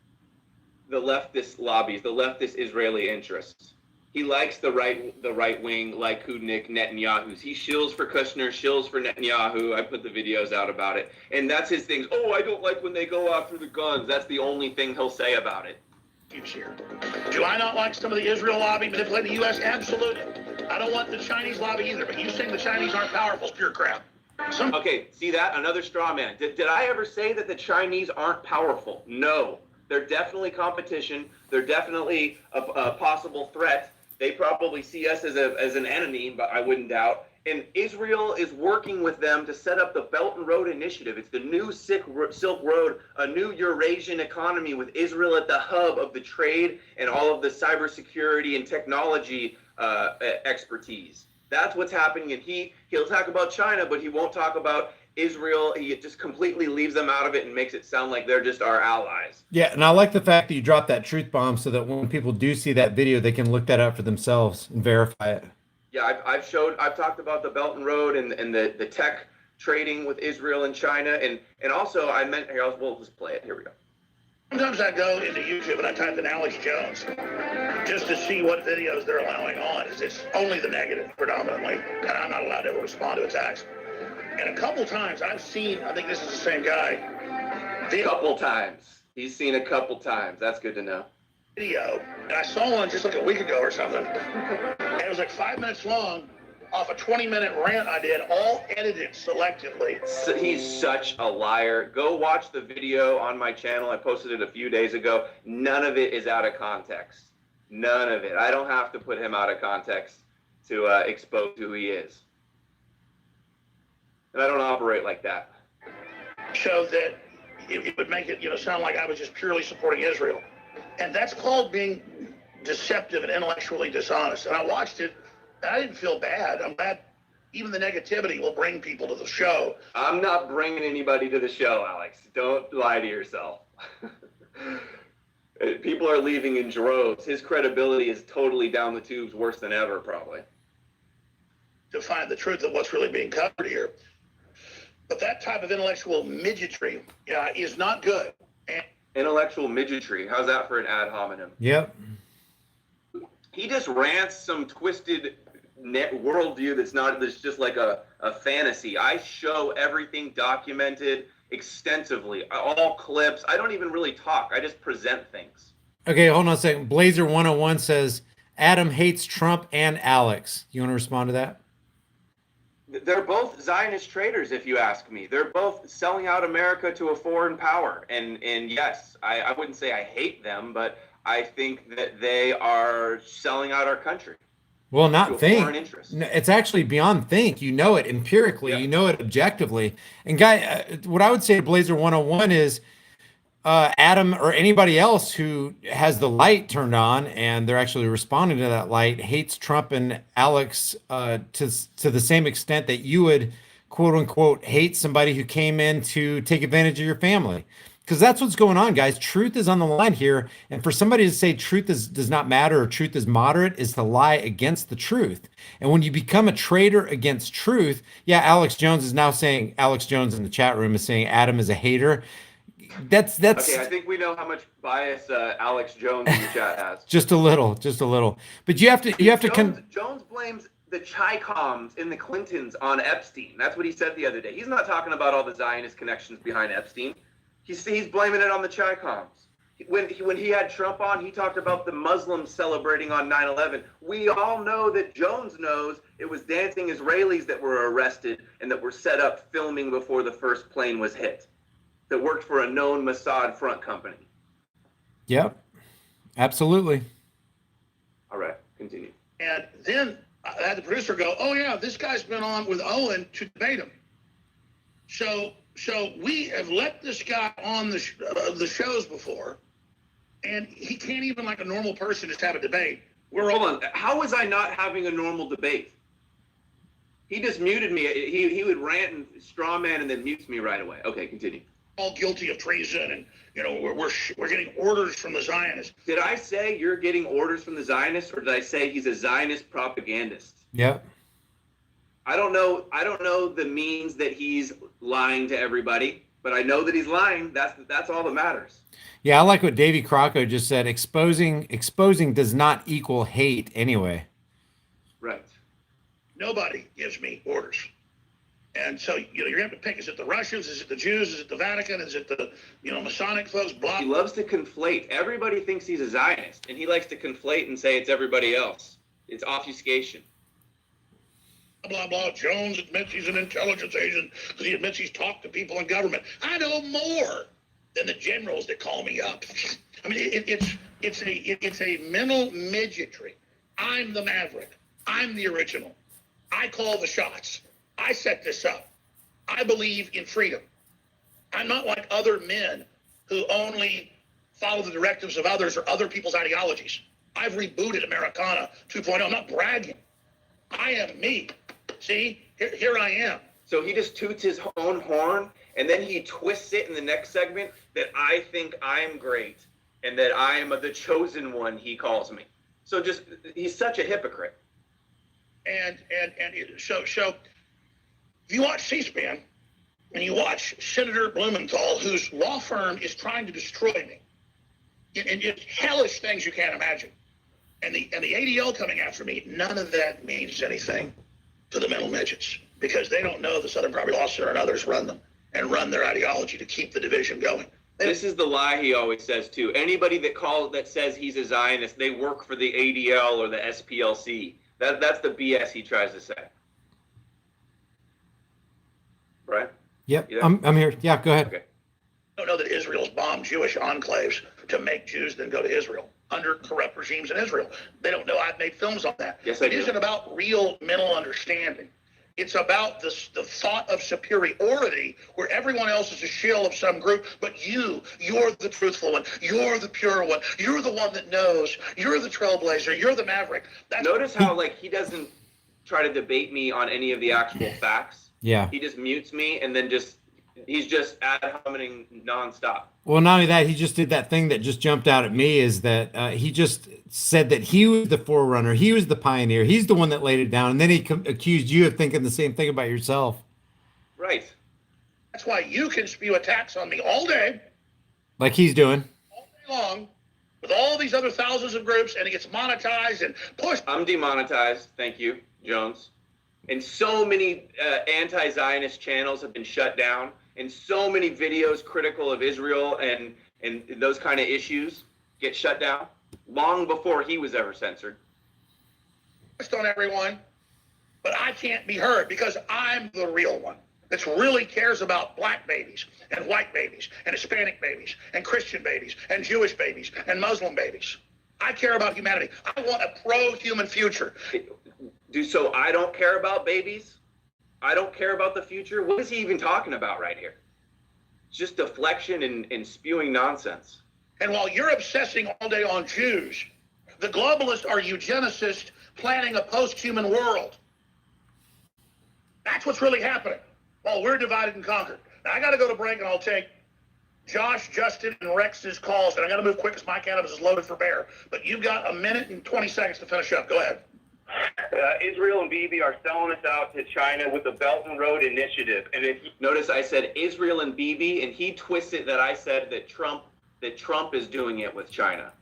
lobbies, the leftist Israeli interests. He likes the right wing, like Kudnik, Netanyahu's. He shills for Kushner, shills for Netanyahu. I put the videos out about it. And that's his thing. Oh, I don't like when they go after the guns. That's the only thing he'll say about it. Here. Do I not like some of the Israel lobby manipulating the U.S.? Absolutely. I don't want the Chinese lobby either, but you saying the Chinese aren't powerful is pure crap. Okay, see that? Another straw man. Did I ever say that the Chinese aren't powerful? No. They're definitely competition. They're definitely a possible threat. They probably see us as an enemy, but I wouldn't doubt. And Israel is working with them to set up the Belt and Road Initiative. It's the new Silk Road, a new Eurasian economy with Israel at the hub of the trade and all of the cybersecurity and technology expertise. That's what's happening. And he'll talk about China, but he won't talk about Israel. He just completely leaves them out of it and makes it sound like they're just our allies. Yeah, and I like the fact that you dropped that truth bomb so that when people do see that video, they can look that up for themselves and verify it. Yeah, I've talked about the Belt and Road and the tech trading with Israel and China, and also we'll just play it. Here we go. Sometimes I go into YouTube and I type in Alex Jones just to see what videos they're allowing on. It's only the negative predominantly, and I'm not allowed to ever respond to attacks. And a couple times I've seen, I think this is the same guy. A couple times. He's seen a couple times. That's good to know. Video, and I saw one just like a week ago or something. And it was like 5 minutes long off a 20-minute rant I did, all edited selectively. So he's such a liar. Go watch the video on my channel. I posted it a few days ago. None of it is out of context. None of it. I don't have to put him out of context to expose who he is. And I don't operate like that. So that it would make it, sound like I was just purely supporting Israel. And that's called being deceptive and intellectually dishonest. And I watched it. I didn't feel bad. I'm glad even the negativity will bring people to the show. I'm not bringing anybody to the show, Alex. Don't lie to yourself. People are leaving in droves. His credibility is totally down the tubes, worse than ever, probably. To find the truth of what's really being covered here. But that type of intellectual midgetry is not good. And intellectual midgetry. How's that for an ad hominem? Yep. He just rants some twisted worldview that's just like a fantasy. I show everything documented extensively, all clips. I don't even really talk. I just present things. Okay, hold on a second. Blazer 101 says Adam hates Trump and Alex. You want to respond to that? They're both Zionist traitors, if you ask me. They're both selling out America to a foreign power. And yes, I wouldn't say I hate them, but I think that they are selling out our country. Well, not think. No, it's actually beyond think. You know it empirically. Yeah. You know it objectively. And guy, what I would say to Blazer 101 is Adam or anybody else who has the light turned on and they're actually responding to that light hates Trump and Alex to the same extent that you would, quote unquote, hate somebody who came in to take advantage of your family. Because that's what's going on, guys. Truth is on the line here. And for somebody to say truth does not matter or truth is moderate is to lie against the truth. And when you become a traitor against truth, yeah, Alex Jones is now saying, Alex Jones in the chat room is saying Adam is a hater. That's okay. I think we know how much bias Alex Jones in the chat has. just a little. But you have to. Jones blames the Chi-Coms in the Clintons on Epstein. That's what he said the other day. He's not talking about all the Zionist connections behind Epstein. He's blaming it on the Chi-Coms. When he had Trump on, he talked about the Muslims celebrating on 9/11. We all know that Jones knows it was dancing Israelis that were arrested and that were set up filming before the first plane was hit, that worked for a known Mossad front company. Yep, absolutely. All right, continue. And then I had the producer go, oh, yeah, this guy's been on with Owen to debate him. So we have let this guy on the shows before, and he can't even, like a normal person, just have a debate. Hold on. How was I not having a normal debate? He just muted me. He would rant and straw man and then mutes me right away. Okay, continue. All guilty of treason, and we're getting orders from the Zionists. Did I say you're getting orders from the Zionists, or did I say he's a Zionist propagandist? Yep. I don't know the means that he's lying to everybody, but I know that he's lying. That's all that matters. Yeah, I like what Davey Crocco just said. Exposing does not equal hate anyway. Right. Nobody gives me orders. And so, you're going to have to pick. Is it the Russians? Is it the Jews? Is it the Vatican? Is it the, Masonic folks? Blah. He loves to conflate. Everybody thinks he's a Zionist, and he likes to conflate and say it's everybody else. It's obfuscation. Blah, blah. Jones admits he's an intelligence agent because he admits he's talked to people in government. I know more than the generals that call me up. I mean, it's a mental midgetry. I'm the maverick. I'm the original. I call the shots. I set this up. I believe in freedom. I'm not like other men who only follow the directives of others or other people's ideologies. I've rebooted Americana 2.0. I'm not bragging. I am me. See, here I am. So he just toots his own horn, and then he twists it in the next segment that I think I'm great and that I am the chosen one, he calls me. So just, he's such a hypocrite. So you watch C-SPAN and you watch Senator Blumenthal, whose law firm is trying to destroy me, and just hellish things you can't imagine. And the ADL coming after me, none of that means anything to the mental midgets, because they don't know the Southern Poverty Law Center and others run them and run their ideology to keep the division going. This is the lie he always says too. Anybody that says he's a Zionist, they work for the ADL or the SPLC. That's the BS he tries to say. Right? Yep. Yeah. I'm here. Yeah, go ahead. Okay. Don't know that Israel's bombed Jewish enclaves to make Jews then go to Israel under corrupt regimes in Israel. They don't know I've made films on that. Yes, I do. It isn't about real mental understanding. It's about the thought of superiority where everyone else is a shill of some group, but you're the truthful one. You're the pure one. You're the one that knows. You're the trailblazer. You're the maverick. Notice how he doesn't try to debate me on any of the actual facts. Yeah. He just mutes me and then he's just ad hominem nonstop. Well, not only that, he just did that thing that just jumped out at me, is that he just said that he was the forerunner, he was the pioneer, he's the one that laid it down, and then he accused you of thinking the same thing about yourself. Right. That's why you can spew attacks on me all day, like he's doing. all day long, with all these other thousands of groups, and it gets monetized and pushed. I'm demonetized. Thank you, Jones. And so many anti-Zionist channels have been shut down, and so many videos critical of Israel and those kind of issues get shut down long before he was ever censored. On everyone, but I can't be heard because I'm the real one that really cares about black babies and white babies and Hispanic babies and Christian babies and Jewish babies and Muslim babies. I care about humanity. I want a pro-human future. So I don't care about babies? I don't care about the future? What is he even talking about right here? It's just deflection and spewing nonsense. And while you're obsessing all day on Jews, the globalists are eugenicists planning a post-human world. That's what's really happening while we're divided and conquered. Now, I got to go to break, and I'll take Josh, Justin, and Rex's calls, and I got to move quick because my cannabis is loaded for bear. But you've got a minute and 20 seconds to finish up. Go ahead. Israel and Bibi are selling us out to China with the Belt and Road Initiative. And if Notice I said Israel and Bibi, and he twisted that I said that Trump is doing it with China.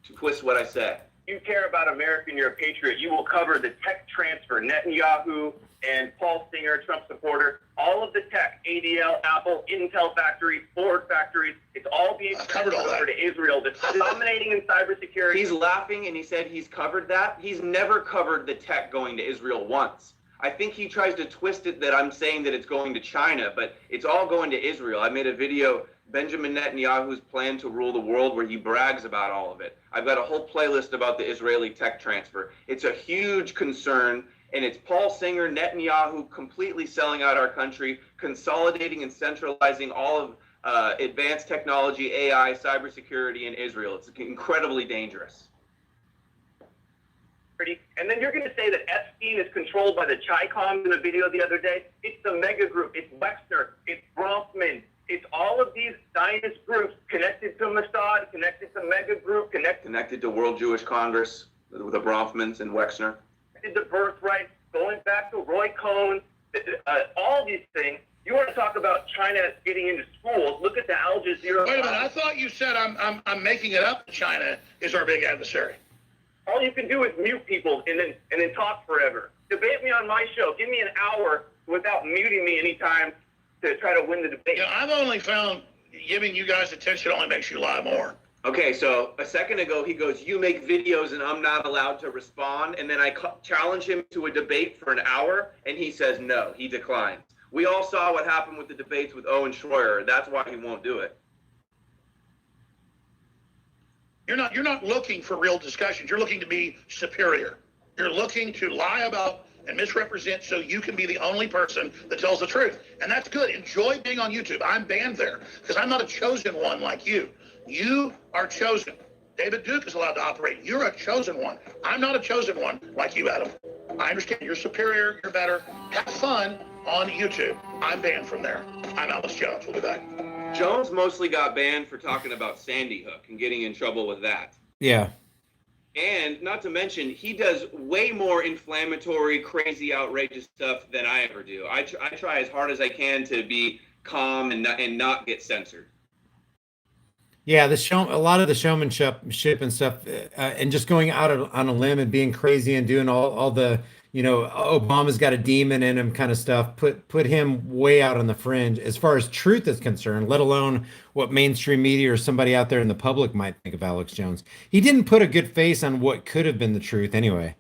To twist what I said. you care about America and you're a patriot, you will cover the tech transfer, Netanyahu and Paul Singer, Trump supporter, all of the tech, ADL, Apple, Intel factories, Ford factories, it's all being covered over to Israel. That's dominating in cybersecurity. He's laughing and he said he's covered that. He's never covered the tech going to Israel once. I think he tries to twist it that I'm saying that it's going to China, but it's all going to Israel. I made a video, Benjamin Netanyahu's plan to rule the world, where he brags about all of it. I've got a whole playlist about the Israeli tech transfer. It's a huge concern, and it's Paul Singer, Netanyahu completely selling out our country, consolidating and centralizing all of advanced technology, AI, cybersecurity in Israel. It's incredibly dangerous. And then you're going to say that Epstein is controlled by the Chi-Coms in a video the other day. It's the mega group. It's Wexner. It's Bronfman. It's all of these Zionist groups connected to Mossad, connected to mega group, connected to World Jewish Congress, with the Bronfmans and Wexner. Connected to Birthright, going back to Roy Cohn, all these things. You want to talk about China getting into schools? Look at the Al Jazeera. Wait a minute. I thought you said I'm making it up. China is our big adversary. All you can do is mute people and then talk forever. Debate me on my show. Give me an hour without muting me anytime to try to win the debate. You know, I've only found giving you guys attention only makes you lie more. Okay, so a second ago he goes, you make videos and I'm not allowed to respond. And then I challenge him to a debate for an hour and he says no, he declines. We all saw what happened with the debates with Owen Schroyer. That's why he won't do it. You're not looking for real discussions. You're looking to be superior. You're looking to lie about and misrepresent so you can be the only person that tells the truth. And that's good. Enjoy being on YouTube. I'm banned there because I'm not a chosen one like you. You are chosen. David Duke is allowed to operate. You're a chosen one. I'm not a chosen one like you, Adam. I understand you're superior. You're better. Have fun on YouTube. I'm banned from there. I'm Alex Jones. We'll be back. Jones mostly got banned for talking about Sandy Hook and getting in trouble with that. Yeah. And not to mention, he does way more inflammatory, crazy, outrageous stuff than I ever do. I try as hard as I can to be calm and not get censored. Yeah, a lot of the showmanship and stuff, and just going out on a limb and being crazy and doing all the, Obama's got a demon in him kind of stuff, put him way out on the fringe as far as truth is concerned, let alone what mainstream media or somebody out there in the public might think of Alex Jones. He didn't put a good face on what could have been the truth anyway,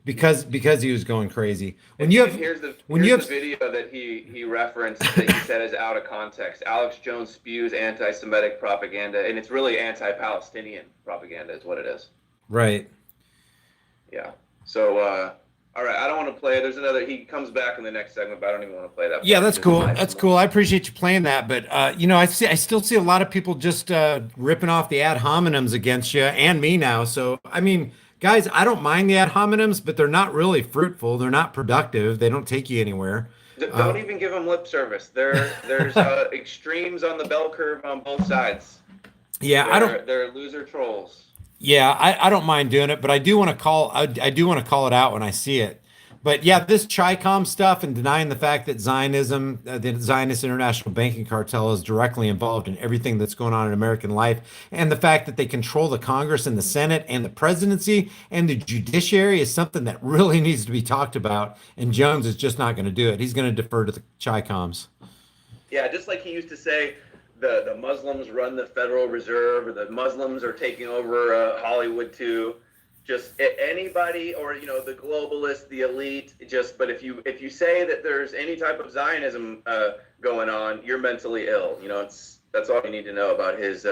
because he was going crazy. Here's the video that he referenced that he said is out of context. Alex Jones spews anti-Semitic propaganda, and it's really anti-Palestinian propaganda is what it is. Right. Yeah. So, all right, I don't want to play it. There's another. He comes back in the next segment, but I don't even want to play that. Yeah, that's cool. That's cool. I appreciate you playing that, but I still see a lot of people just ripping off the ad hominems against you and me now. So, I mean, guys, I don't mind the ad hominems, but they're not really fruitful. They're not productive. They don't take you anywhere. Don't even give them lip service. There's extremes on the bell curve on both sides. Yeah, They're loser trolls. Yeah, I don't mind doing it, but I do want to I do want to call it out when I see it. But yeah, this Chi-Com stuff and denying the fact that Zionism, the Zionist international banking cartel, is directly involved in everything that's going on in American life, and the fact that they control the Congress and the Senate and the presidency and the judiciary is something that really needs to be talked about. And Jones is just not going to do it. He's going to defer to the Chi-Coms. Yeah, just like he used to say, the Muslims run the Federal Reserve, or the Muslims are taking over Hollywood too. Just anybody, or the globalists, the elite. But if you say that there's any type of Zionism going on, you're mentally ill. That's all you need to know about his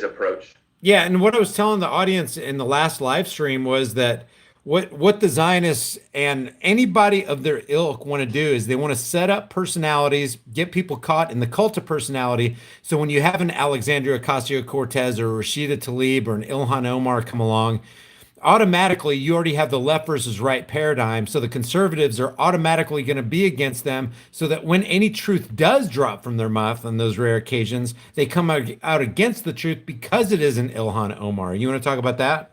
approach. Yeah, and what I was telling the audience in the last live stream was that what the Zionists and anybody of their ilk want to do is they want to set up personalities, get people caught in the cult of personality. So when you have an Alexandria Ocasio-Cortez or Rashida Tlaib or an Ilhan Omar come along, automatically you already have the left versus right paradigm. So the conservatives are automatically going to be against them, so that when any truth does drop from their mouth on those rare occasions, they come out against the truth because it is an Ilhan Omar. You want to talk about that?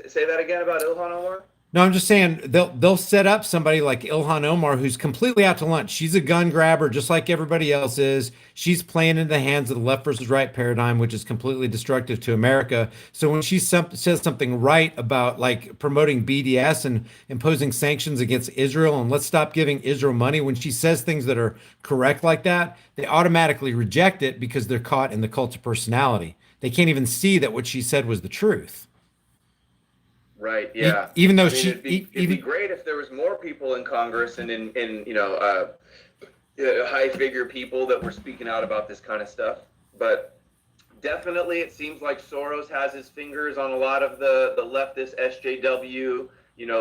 Say that again about Ilhan Omar? No, I'm just saying they'll set up somebody like Ilhan Omar who's completely out to lunch. She's a gun grabber just like everybody else is. She's playing in the hands of the left versus right paradigm, which is completely destructive to America. So when she says something right about like promoting BDS and imposing sanctions against Israel and let's stop giving Israel money, when she says things that are correct like that, they automatically reject it because they're caught in the cult of personality. They can't even see that what she said was the truth. Right. Yeah. Even though it'd be great if there was more people in Congress and in high figure people that were speaking out about this kind of stuff. But definitely, it seems like Soros has his fingers on a lot of the leftist SJW.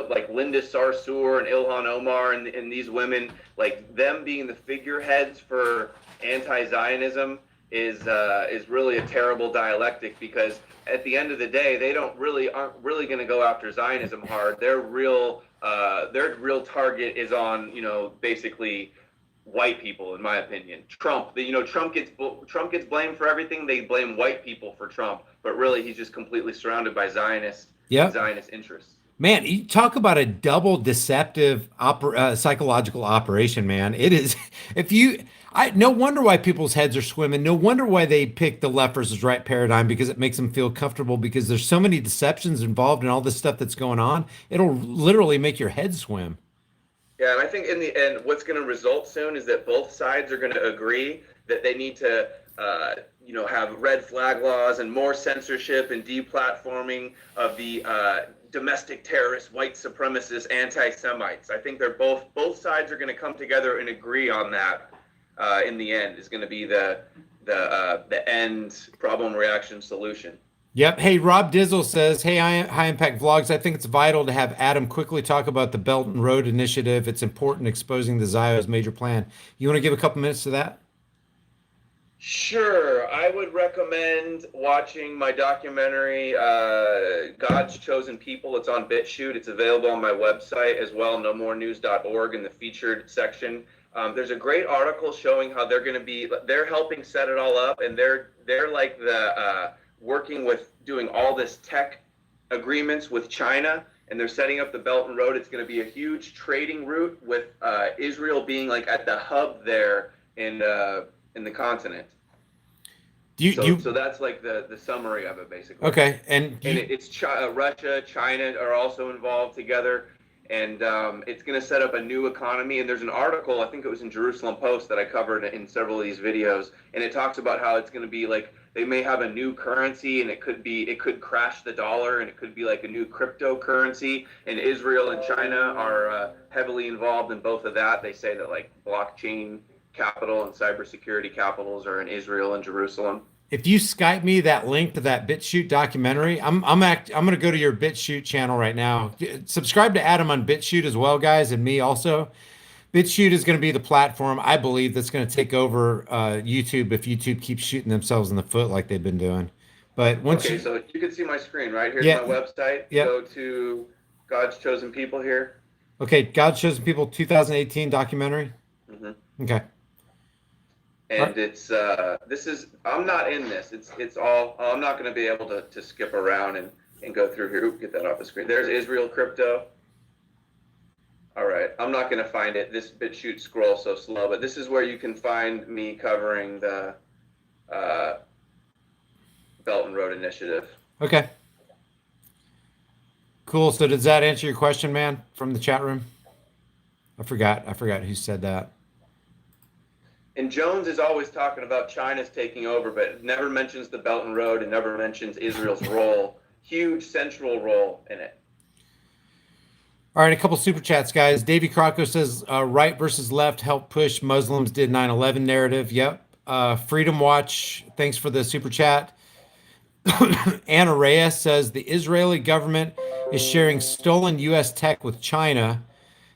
Like Linda Sarsour and Ilhan Omar and these women, like them being the figureheads for anti-Zionism is really a terrible dialectic, because at the end of the day, they aren't really going to go after Zionism hard. Their real target is on basically white people, in my opinion. Trump, Trump gets blamed for everything. They blame white people for Trump, but really he's just completely surrounded by Zionist interests. Man, you talk about a double deceptive psychological operation, man. It is. No wonder why people's heads are swimming. No wonder why they pick the left versus right paradigm, because it makes them feel comfortable, because there's so many deceptions involved in all this stuff that's going on. It'll literally make your head swim. Yeah, and I think in the end, what's going to result soon is that both sides are going to agree that they need to, have red flag laws and more censorship and deplatforming of the domestic terrorists, white supremacists, anti-Semites. I think both sides are going to come together and agree on that. In the end, is going to be the end problem reaction solution. Yep. Hey, Rob Dizzle says, hey, High Impact Vlogs, I think it's vital to have Adam quickly talk about the Belt and Road Initiative. It's important exposing the Zio's major plan. You want to give a couple minutes to that? Sure, I would recommend watching my documentary, God's Chosen People. It's on BitChute. It's available on my website as well, nomorenews.org in the featured section. There's a great article showing how they're helping set it all up, and they're like the working with doing all this tech agreements with China, and they're setting up the Belt and Road. It's going to be a huge trading route with Israel being like at the hub there in the continent. So that's like the summary of it, basically. Okay, it's Russia, China are also involved together, and it's going to set up a new economy. And there's an article, I think it was in Jerusalem Post, that I covered in several of these videos, and it talks about how it's going to be like they may have a new currency, and it could crash the dollar, and it could be like a new cryptocurrency. And Israel and China are heavily involved in both of that. They say that like blockchain capital and cybersecurity capitals are in Israel and Jerusalem. if you Skype me that link to that BitChute documentary, I'm going to go to your BitChute channel right now. Subscribe to Adam on BitChute as well, guys, and me also. BitChute is going to be the platform, I believe, that's going to take over YouTube if YouTube keeps shooting themselves in the foot like they've been doing. But so you can see my screen, right? Here's my website. Yep. Go to God's Chosen People here. Okay, God's Chosen People 2018 documentary. Mm-hmm. Okay. And it's I'm not in this. It's all I'm not going to be able to skip around and go through here. Get that off the screen. There's Israel crypto. All right, I'm not going to find it. This BitChute scrolls so slow, but this is where you can find me covering the Belt and Road Initiative. Okay. Cool. So does that answer your question, man, from the chat room? I forgot who said that. And Jones is always talking about China's taking over, but never mentions the Belt and Road and never mentions Israel's role, huge central role in it. All right, a couple super chats, guys. Davey Crocco says, right versus left help push Muslims did 9/11 narrative. Yep. Freedom Watch, thanks for the super chat. Anna Reyes says, the Israeli government is sharing stolen U.S. tech with China.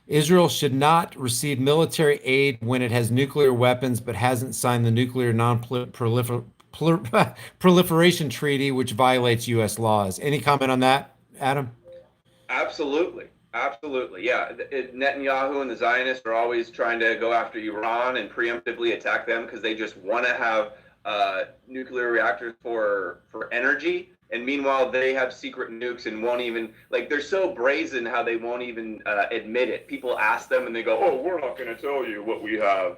Israel should not receive military aid when it has nuclear weapons but hasn't signed the Nuclear Non-Proliferation Treaty, which violates U.S. laws. Any comment on that, Adam? Absolutely. Yeah. Netanyahu and the Zionists are always trying to go after Iran and preemptively attack them because they just want to have nuclear reactors for energy. And meanwhile, they have secret nukes and won't even, like, they're so brazen how they won't even admit it. People ask them and they go, oh, we're not going to tell you what we have.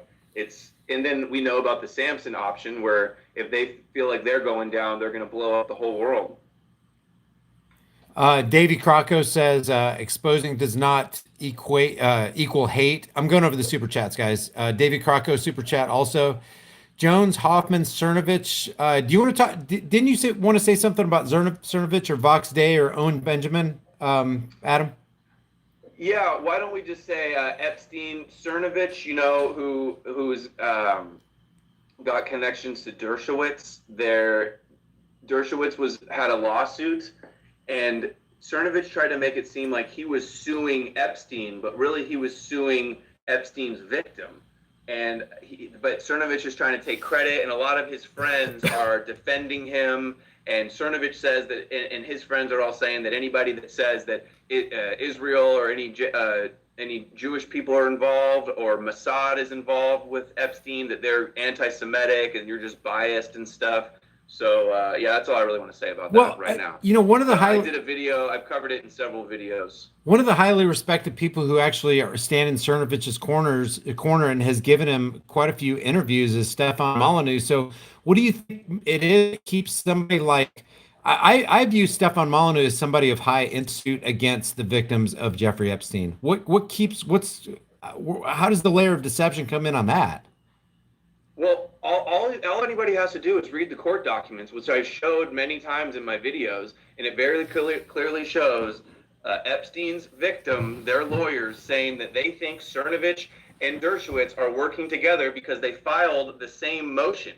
And then we know about the Samson option where if they feel like they're going down, they're going to blow up the whole world. Davey Crocco says, exposing does not equal hate. I'm going over the super chats, guys. Davey Crocco super chat also. Jones, Hoffman, Cernovich. Do you want to talk? Didn't you want to say something about Cernovich or Vox Day or Owen Benjamin, Adam? Yeah, why don't we just say Epstein, Cernovich, who's got connections to Dershowitz. Dershowitz had a lawsuit, and Cernovich tried to make it seem like he was suing Epstein, but really he was suing Epstein's victim. But Cernovich is trying to take credit, and a lot of his friends are defending him. And Cernovich says that, and his friends are all saying that anybody that says that Israel or any Jewish people are involved or Mossad is involved with Epstein, that they're anti-Semitic and you're just biased and stuff. So yeah, that's all I really want to say about that right now. One of the I did a video. I've covered it in several videos. One of the highly respected people who actually stand in Cernovich's corner and has given him quite a few interviews is Stefan Molyneux. So what do you think it is that keeps somebody like I view Stefan Molyneux as somebody of high institute against the victims of Jeffrey Epstein. How does the layer of deception come in on that? Well, all anybody has to do is read the court documents, which I showed many times in my videos, and it very clearly shows Epstein's victim, their lawyers, saying that they think Cernovich and Dershowitz are working together because they filed the same motion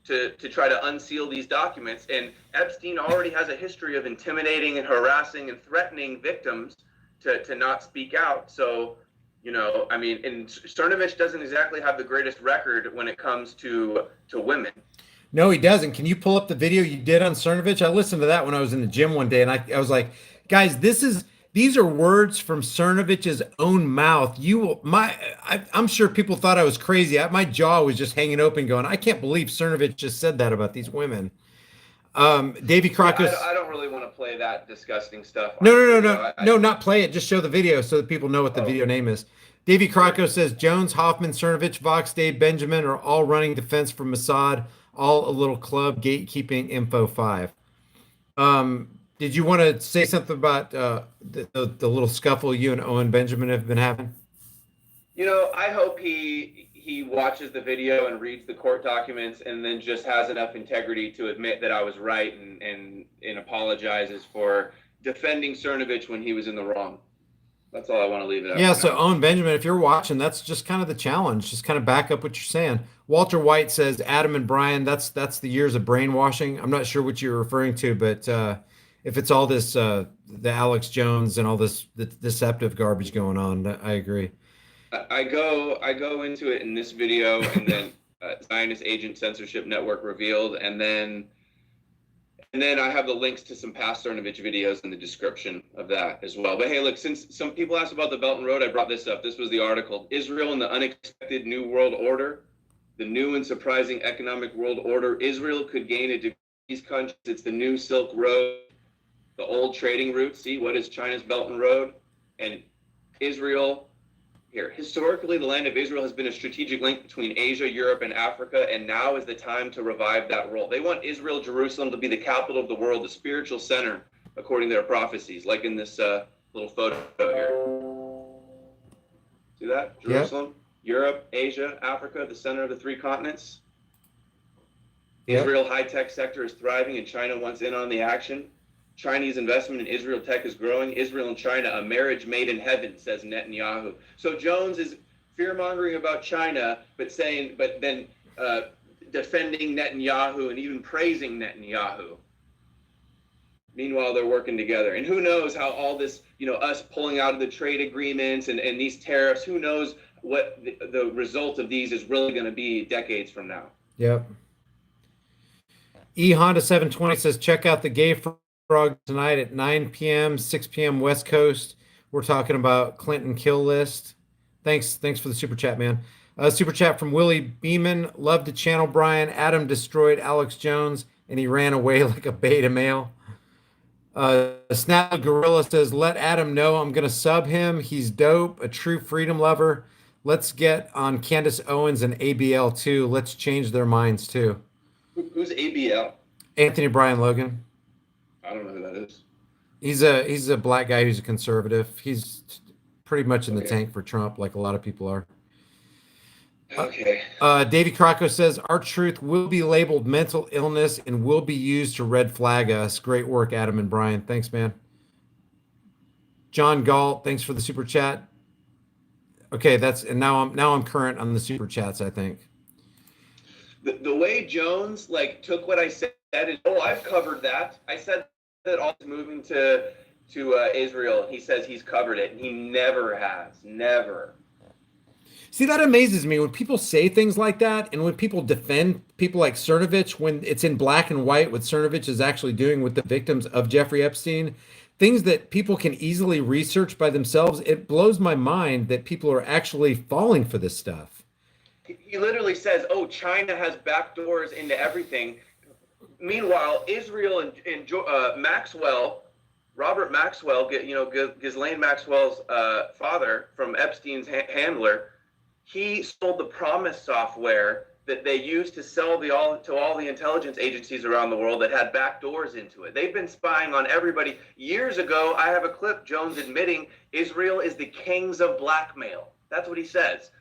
to try to unseal these documents. And Epstein already has a history of intimidating and harassing and threatening victims to not speak out. So You know, I mean, and Cernovich doesn't exactly have the greatest record when it comes to women. No, he doesn't. Can you pull up the video you did on Cernovich? I listened to that when I was in the gym one day, and I was like, guys, these are words from Cernovich's own mouth. I'm sure people thought I was crazy. My jaw was just hanging open, going, I can't believe Cernovich just said that about these women. Davy Yeah, Crocus. I don't really want to play that disgusting stuff on No, the no, no, video. no, no, not play it. Just show the video so that people know what the Oh. video name is. Davy Crocco says Jones, Hoffman, Cernovich, Vox, Dave, Benjamin are all running defense from Mossad, all a little club gatekeeping info 5. Did you want to say something about the little scuffle you and Owen Benjamin have been having? You know, I hope he watches the video and reads the court documents and then just has enough integrity to admit that I was right and apologizes for defending Cernovich when he was in the wrong. That's all I want to leave it at. Yeah, for so now. Owen Benjamin, if you're watching, that's just kind of the challenge. Just kind of back up what you're saying. Walter White says Adam and Brian, that's the years of brainwashing. I'm not sure what you're referring to, but if it's all this the Alex Jones and all this the deceptive garbage going on, I agree. I go into it in this video, and then Zionist Agent Censorship Network revealed, and then I have the links to some past Cernovich videos in the description of that as well. But hey, look, since some people asked about the Belt and Road, I brought this up. This was the article: Israel and the Unexpected New World Order, the new and surprising economic world order. Israel could gain a these countries. It's the new Silk Road, the old trading route. See, what is China's Belt and Road? And Israel. Here, historically, the land of Israel has been a strategic link between Asia, Europe, and Africa, and now is the time to revive that role. They want Israel, Jerusalem, to be the capital of the world, the spiritual center, according to their prophecies, like in this little photo here. See that? Jerusalem, Europe, Asia, Africa, the center of the 3 continents. Israel high-tech sector is thriving, and China wants in on the action. Chinese investment in Israel tech is growing. Israel and China, a marriage made in heaven, says Netanyahu. So Jones is fear-mongering about China, but then defending Netanyahu and even praising Netanyahu. Meanwhile, they're working together. And who knows how all this, us pulling out of the trade agreements and these tariffs, who knows what the result of these is really going to be decades from now. Yep. E Honda 720 says, check out the Gay Frog tonight at 9 p.m., 6 p.m. West Coast. We're talking about Clinton kill list. Thanks for the super chat, man. Super chat from Willie Beeman. Love the channel, Brian. Adam destroyed Alex Jones, and he ran away like a beta male. Snap Gorilla says, let Adam know I'm going to sub him. He's dope, a true freedom lover. Let's get on Candace Owens and ABL too. Let's change their minds too. Who's ABL? Anthony Brian Logan. I don't know who that is. He's a black guy who's a conservative. He's pretty much in the tank for Trump, like a lot of people are. Okay. Davey Crocco says, our truth will be labeled mental illness and will be used to red flag us. Great work, Adam and Brian. Thanks, man. John Galt, thanks for the super chat. Okay, now I'm current on the super chats, I think. The way Jones took what I said and I've covered that. I said that all moving to Israel. He says he's covered it, and he never has. Never. See, that amazes me when people say things like that, and when people defend people like Cernovich, when it's in black and white what Cernovich is actually doing with the victims of Jeffrey Epstein, things that people can easily research by themselves. It blows my mind that people are actually falling for this stuff. He literally says, "Oh, China has backdoors into everything." Meanwhile, Israel and Maxwell, Robert Maxwell, Ghislaine Maxwell's father from Epstein's handler, he sold the Promise software that they used to sell to all the intelligence agencies around the world that had backdoors into it. They've been spying on everybody. Years ago, I have a clip, Jones admitting Israel is the kings of blackmail. That's what he says.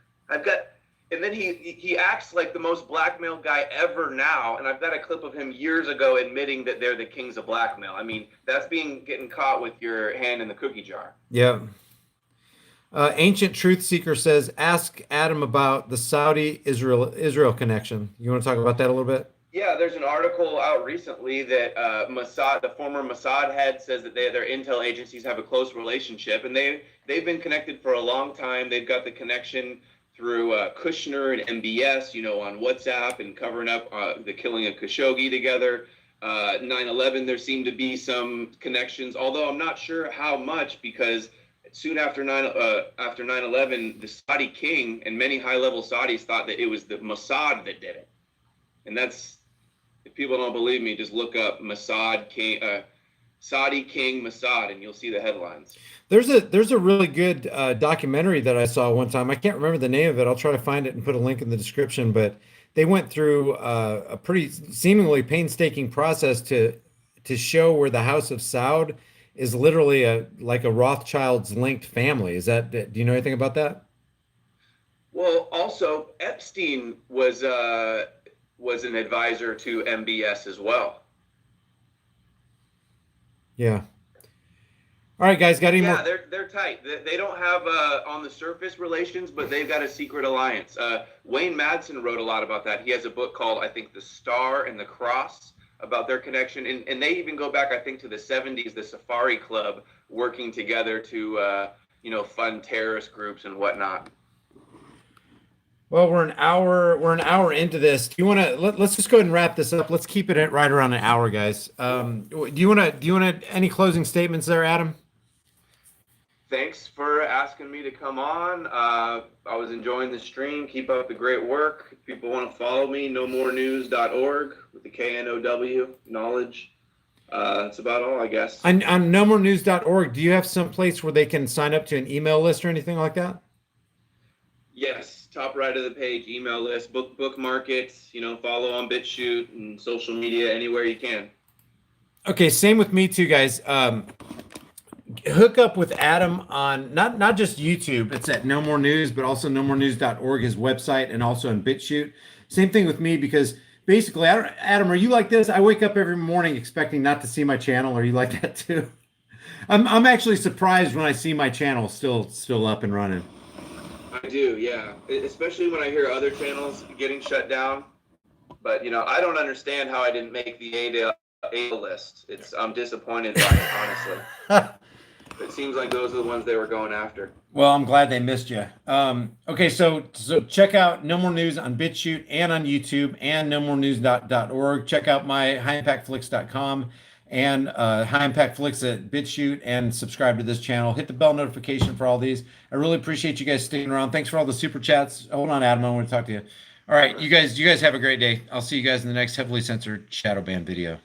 And then he acts like the most blackmail guy ever now, and I've got a clip of him years ago admitting that they're the kings of blackmail. I mean, that's getting caught with your hand in the cookie jar. Yeah. Ancient Truth Seeker says, ask Adam about the Saudi-Israel connection. You want to talk about that a little bit? Yeah, there's an article out recently that Mossad, the former Mossad head, says that their intel agencies have a close relationship, and they've been connected for a long time. They've got the connection through Kushner and MBS, on WhatsApp, and covering up the killing of Khashoggi together. 9/11, there seemed to be some connections, although I'm not sure how much, because soon after 9/11, the Saudi king and many high-level Saudis thought that it was the Mossad that did it. And that's, if people don't believe me, just look up Mossad king, Saudi king Mossad, and you'll see the headlines. There's a really good documentary that I saw one time. I can't remember the name of it. I'll try to find it and put a link in the description. But they went through a pretty seemingly painstaking process to show where the House of Saud is literally like a Rothschild's linked family. Is that, do you know anything about that? Well, also Epstein was an advisor to MBS as well. Yeah. All right, guys, got any more? Yeah, they're tight. They don't have on the surface relations, but they've got a secret alliance. Wayne Madsen wrote a lot about that. He has a book called, I think, The Star and the Cross, about their connection. And they even go back, I think, to the 70s, the Safari Club working together to, fund terrorist groups and whatnot. Well, we're an hour into this. Do you want to let's just go ahead and wrap this up. Let's keep it at right around an hour, guys. Do you want to any closing statements there, Adam? Thanks for asking me to come on. I was enjoying the stream. Keep up the great work. If people want to follow me, nomorenews.org with the KNOW, knowledge. That's about all, I guess. On nomorenews.org, do you have some place where they can sign up to an email list or anything like that? Yes, top right of the page, email list, bookmark it, follow on BitChute and social media, anywhere you can. Okay, same with me too, guys. Hook up with Adam on not just YouTube. It's at No More News, but also nomorenews.org, his website, and also on BitChute. Same thing with me, because basically, Adam, are you like this? I wake up every morning expecting not to see my channel. Are you like that too? I'm actually surprised when I see my channel still up and running. I do, yeah. Especially when I hear other channels getting shut down. But I don't understand how I didn't make the A list. I'm disappointed by it, honestly. It seems like those are the ones they were going after. Well, I'm glad they missed you. Okay, so check out No More News on BitChute and on YouTube and nomorenews.org. Check out my highimpactflix.com and High Impact Flicks at BitChute, and subscribe to this channel. Hit the bell notification for all these. I really appreciate you guys sticking around. Thanks for all the super chats. Hold on, Adam, I want to talk to you. All right, you guys have a great day. I'll see you guys in the next heavily censored shadow ban video.